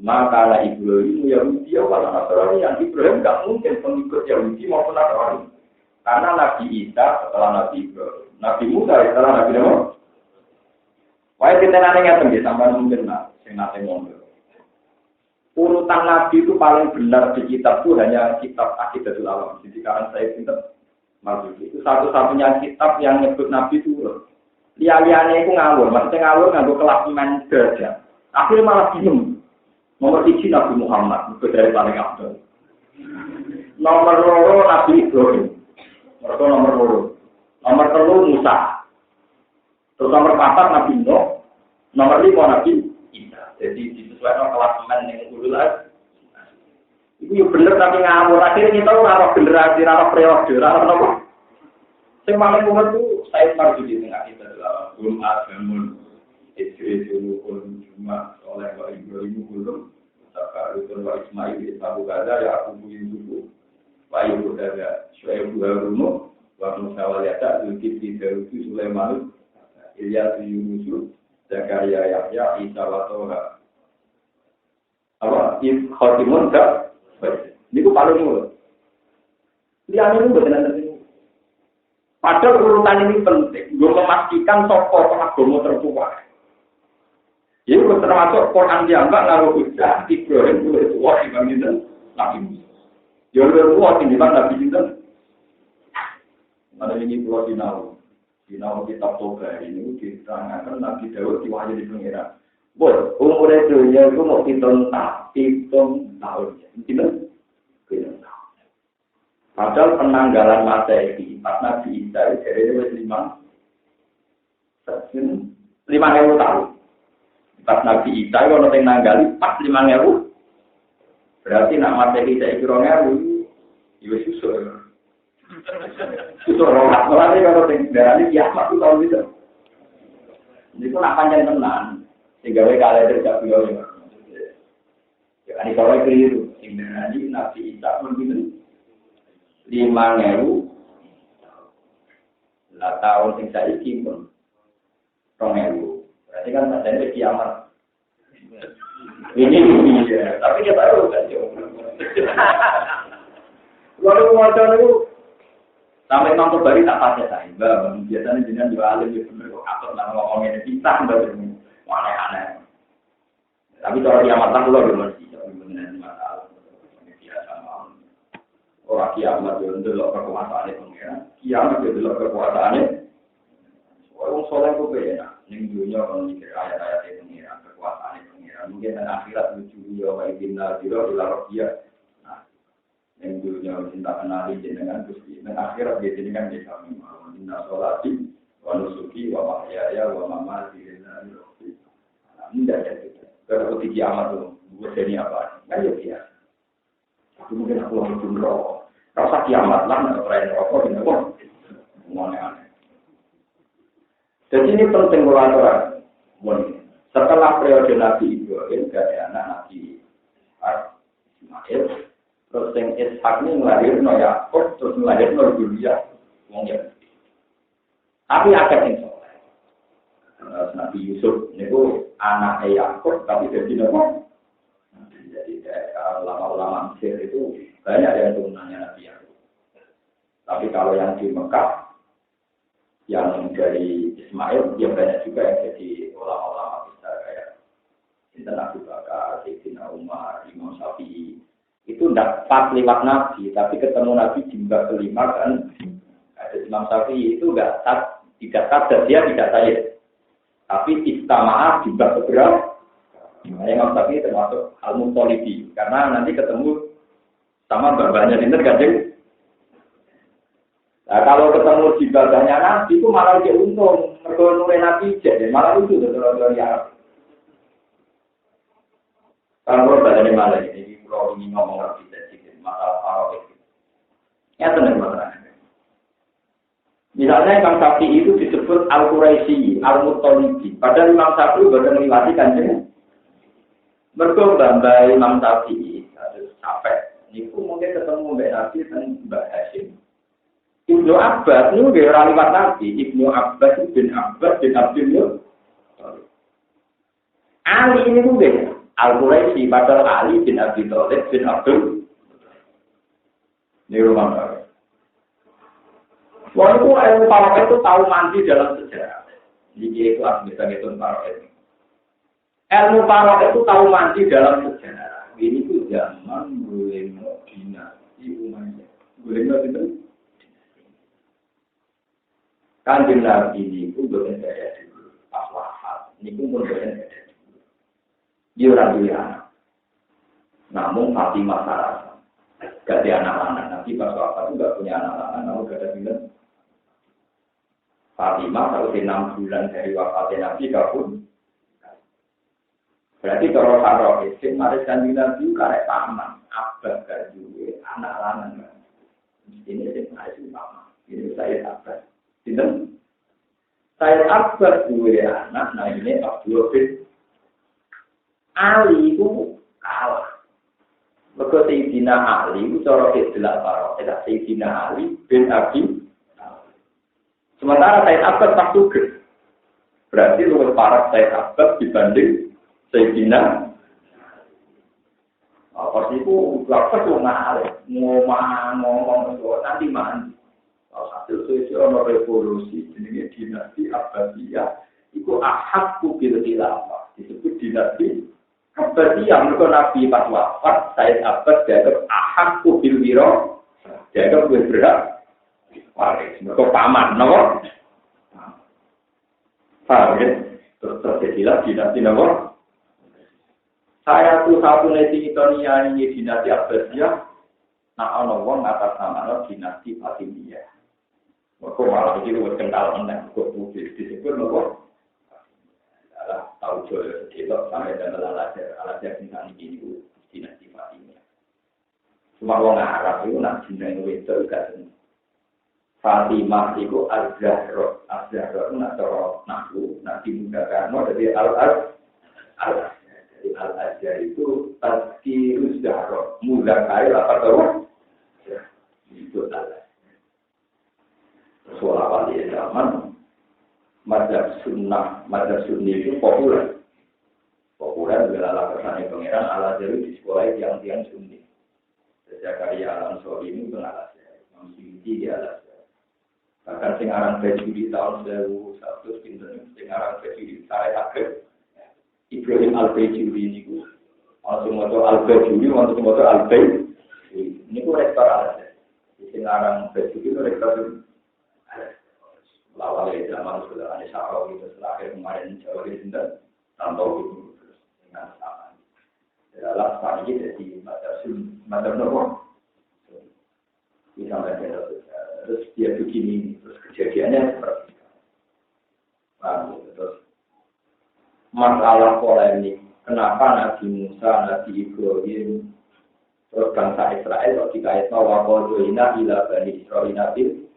maka Ibrahim Yahudi wala Nasrani yang Ibrahim tidak mungkin pengikut Yahudi maupun Nasrani karena Nabi Isa setelah Nabi Ibrahim, Nabi Musa setelah Nabi Muhammad. Wah kita nanti ngerti sampai mungkin nanti ngomong. Urutan Nabi itu paling benar di kitab itu hanya kitab Aqidatul Alam. Jadi karena saya pintar Marzuki itu satu-satunya kitab yang nyebut Nabi itu. Liane itu ngawur, maksudnya ngawur kelas mendadak. Akhirnya malah bingung. Nomor 1 Nabi Muhammad, itu dari paling abdul. Nomor loro Nabi Ibrahim. Mereka nomor loro. Nomor telu Musa. Terus nomor 4 Nabi Nuh. Nomor 5 Nabi Isa. Jadi disesuaikan kelas men yang ulul azmi. Itu bener tapi ngawur. Akhirnya kita tahu generasi, periode, apa. Yang paling umur itu saya marjudi dengan kita adalah belum agamun. Itu belum cuma oleh Pak Ibrahim belum. Saka itu Pak Ismail Abu Gaza ya aku punya dulu. Pak Ibu ada Syuaib Harun, Wa Musa Waliyata, Zulkifli Daud Sulaiman, Ilyas Yunus, Zakaria Yahya, Isa wa Toha. Apa? Khotimun tak? Ini ku paling mulu. Lihat ini benar-benar ini. Padahal urutan ini penting. Gue memastikan tokoh agama tertua. Ini termasuk Quran dianggap naruh hujah. Ibrahim boleh tua Imam Intan Nabi Musa. Ya lebih tua Imam Nabi Intan. Ada ini pulau Sinau kitab Toga ini diterangkan Nabi Daud diwahyu di pengira. Bol, umur itu ya itu mau hitung tahun. Tidak. Padahal penanggalan Masehi, pas Nabi Isa itu dari 5.000 tahun. Pas Nabi Isa itu orang yang nanggali pas 5.000. Berarti nak Masehi saya kira 1.000, itu susah. Susah rohat, malah kalau tinggal kiamat itu tahun itu. Ini pun nak panjang tenan, sehingga kalian tidak bilang. Ya kan kalau keliru, sehingga Nabi Isa pun gitu. 5.000 lah tahun sing saiki pun 2.000. Berarti kan ada kiamat. Ini ya, tapi kita tahu kan yo. Lalu macam itu sampai nonton bari tak pakai saya. Mbak, biasanya jenengan jual alim itu bener kok atur nang ngomong ini pisah mbak ini. Aneh-aneh. Tapi kalau kiamat tak keluar mesti benar masalah. Orang kiamat itu adalah kekuasaan pengiran. Kiamat itu adalah kekuasaan. Orang soleh itu beda. Ning dunia orang mikir ayat-ayat pengiran, kekuasaan pengiran. Mungkin dan akhirat lucu ya, wa ibinna biro ila rohiyah. Nah, ning dunia cinta kenali jenengan Gusti. Dan akhirat dia jenengan di kami. Inna sholati wa nusuki wa mahyaya wa mamati lillahi rabbil alamin. Tidak ada itu. Kalau di kiamat itu, buat ini apa? Kan ya biasa. Itu mungkin aku mau jumroh. Rasa kiamat lah, selain rokok, ini kok aneh-aneh. Jadi ini penting mengatakan, setelah periode Nabi Ibrahim, ada anak Nabi Ismail, terus yang Ishak ini melahirkan Yakub, terus melahirkan Julia, tapi agak yang soleh. Nabi Yusuf ini anak Yakub, tapi jadi nama. Jadi ulama-ulama Mesir itu banyak yang turunannya Nabi Yakub. Tapi kalau yang di Mekah, yang dari Ismail, dia banyak juga yang jadi ulama-ulama besar kayak Sinten Abu Bakar, Sayyidina Umar, Imam Syafi'i. Itu tidak pas lewat Nabi, tapi ketemu Nabi di mbak kelima kan. Ada Imam Syafi'i itu tidak sadar, dia tidak saya. Tapi istamaah di mbak keberapa. Imam Syafi'i termasuk al-Muttalibi karena nanti ketemu sama babanya Sinten Kanjeng. Nah, kalau ketemu di babanya Nabi itu malah dia untung, mergo nure Nabi jadi malah lucu terus ya. Kalau babanya malah ini kalau ini ngomong Nabi jadi masalah parok itu. Ya tenang masalah. Misalnya Imam Syafi'i itu disebut Al-Quraisy, Al-Muttalibi. Padahal Imam Syafi'i baru melewati Kanjeng. Mergo Mbak Imam Syafi'i harus capek. Niku mungkin ketemu Mbak Nabi dan Mbak Hashim. Ibnu Abbas itu nggih ora liwat Nabi. Ibnu Abbas bin Abdul Muttalib. Ali ini nggih Al-Quraisy padahal Ali bin Abi Thalib bin Abdul Ini rumah saya. Walaupun ilmu parok itu tahu mandi dalam sejarah. Jadi itu harus bisa ngitung parok itu. Ilmu parok itu tahu mandi dalam sejarah. Ini tuh zaman Guleno dinasti Umayyah. Guleno itu Kanjeng Nabi ini pun boleh saya dulu. Pas ini pun boleh saya dulu. Dia orang dulu anak. Namun Fatimah Sarah. Gak ada anak-anak. Nabi pas wafat itu nggak punya anak-anak, namun gak ada bilang. Fatimah kalau 6 bulan dari wafatnya Nabi kabur. Berarti kalau taruh isim, mari kanjeng Nabi karek paman, abad gajuwe, anak lanang. Ini isim isim paman. Ini saya abad. Sinten? Saya abad dua anak, nah ini Abdul bin Ali itu kalah. Maka Sayyidina Ali itu cara istilah para Sayyidina Ali bin Abi. Sementara Said Abbas tak juga. Berarti lebih parah Said Abbas dibanding Sayyidina. Apa sih itu? Lapas itu ngomong nanti mandi. Kalau hasil sosial revolusi jenis dinasti Abbasiyah itu ahakku bil khilafah. Disebut dinasti Abbasiyah. Mereka Nabi pas wafat Said Abbas dianggap ahakku bil wiro. Dianggap berhak waris. Mereka paman, no? Paham ya? Terus terjadilah dinasti no? Saya tuh satu neti Itonia ini dinasti Abbasiyah. Nah, ono wong atas nama dinasti Fatimiyah. Mereka malah itu kental menang. Kok publik disebut no? Adalah tahu joyo sedelok sampai dengan alajar bintang ini dinasti Fatimiyah. Cuma wong Arab itu nak jeneng wedok kan. Fatimah itu Al-Zahra. Al-Zahra itu nak cara nahwu, nak dimudahkan dari Al-Azhar. Jadi Al-Azhar itu tazkiruz Zahra. Mudahkai apa tahu? Itu Al-Azhar. Soal wali zaman mazhab sunni itu populer. Populer adalah kesannya pangeran Al-Azhar di sekolah yang sunni. Sejak karya Al-Ansori ini Al-Azhar. Memiliki di Al-Azhar. Bahkan sing aran baju di tahun 2001 pinten sing aran baju di saya akhir Ibrahim Al-Bajuri niku langsung moto Al-Bajuri langsung moto Al-Bajuri niku rektor Al-Azhar sing aran baju itu rektor lawal zaman sudah ada Syahrul itu terakhir kemarin Jawa di Sinten tanpa itu dengan sama dalam sekali jadi macam nopo misalnya terus dia begini, terus kejadiannya seperti itu. Nah, terus masalah polemik, kenapa Nabi Musa, Nabi Ibrahim, terus bangsa Israel kok dikaitkan wakodoina ila bani Israel Nabi.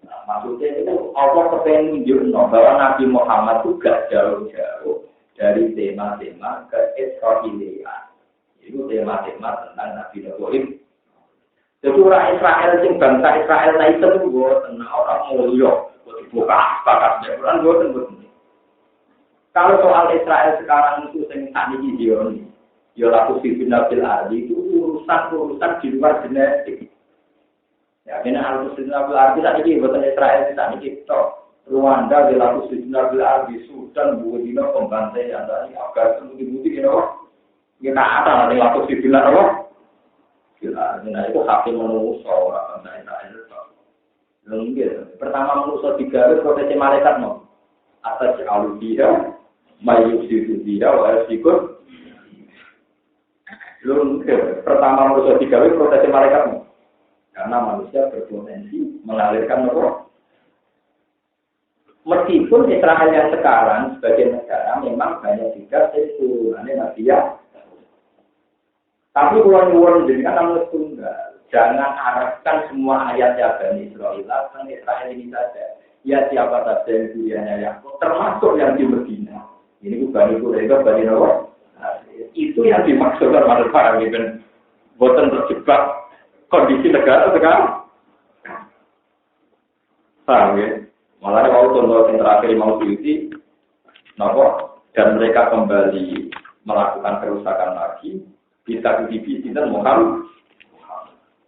Nah, maksudnya itu Allah kepengen menunjukkan bahwa Nabi Muhammad itu gak jauh-jauh dari tema-tema ke-Israelian. Itu tema-tema tentang Nabi Ibrahim. Jadi orang Israel, yang bangsa Israel itu gue tenang orang mulia, buka sepakatnya, orang gue tenang. Kalau soal Israel sekarang itu yang tadi Gideon, Yolaku Sifin Nabil Ardi itu urusan di luar genetik. Ya, karena Al Sifin Nabil Ardi tadi ini buatan Israel tadi kita Rwanda, Yolaku Sifin Nabil Ardi, Sudan, Burkina, pembantaian tadi agak bukti-bukti kita ada nanti Yolaku Sifin Nabil. Nah itu hakim menungso orang bangsa Israel. Lengkir. Pertama menungso 3 kali prosesi malaikat no. Atas aludia, mayusidu dia, wasikut. Lengkir. Pertama menungso 3 kali prosesi malaikat no. Karena manusia berpotensi mengalirkan nopo. Meskipun Israel yang sekarang sebagai negara memang banyak juga turunannya Nabiya. Tapi kalau jadi kan tunggal, jangan arahkan semua ayat-ayat Bani Israel tentang Israel ini saja. Ya siapa saja yang dunianya Yakub, termasuk yang di Medina. Ini bukan itu, Bani Nawas. Itu yang dimaksudkan oleh para pemimpin. Bukan terjebak kondisi negara sekarang. Paham ya? Malah kalau contoh yang terakhir mau diuji, dan mereka kembali melakukan kerusakan lagi. Kita di TV tidak Muhammad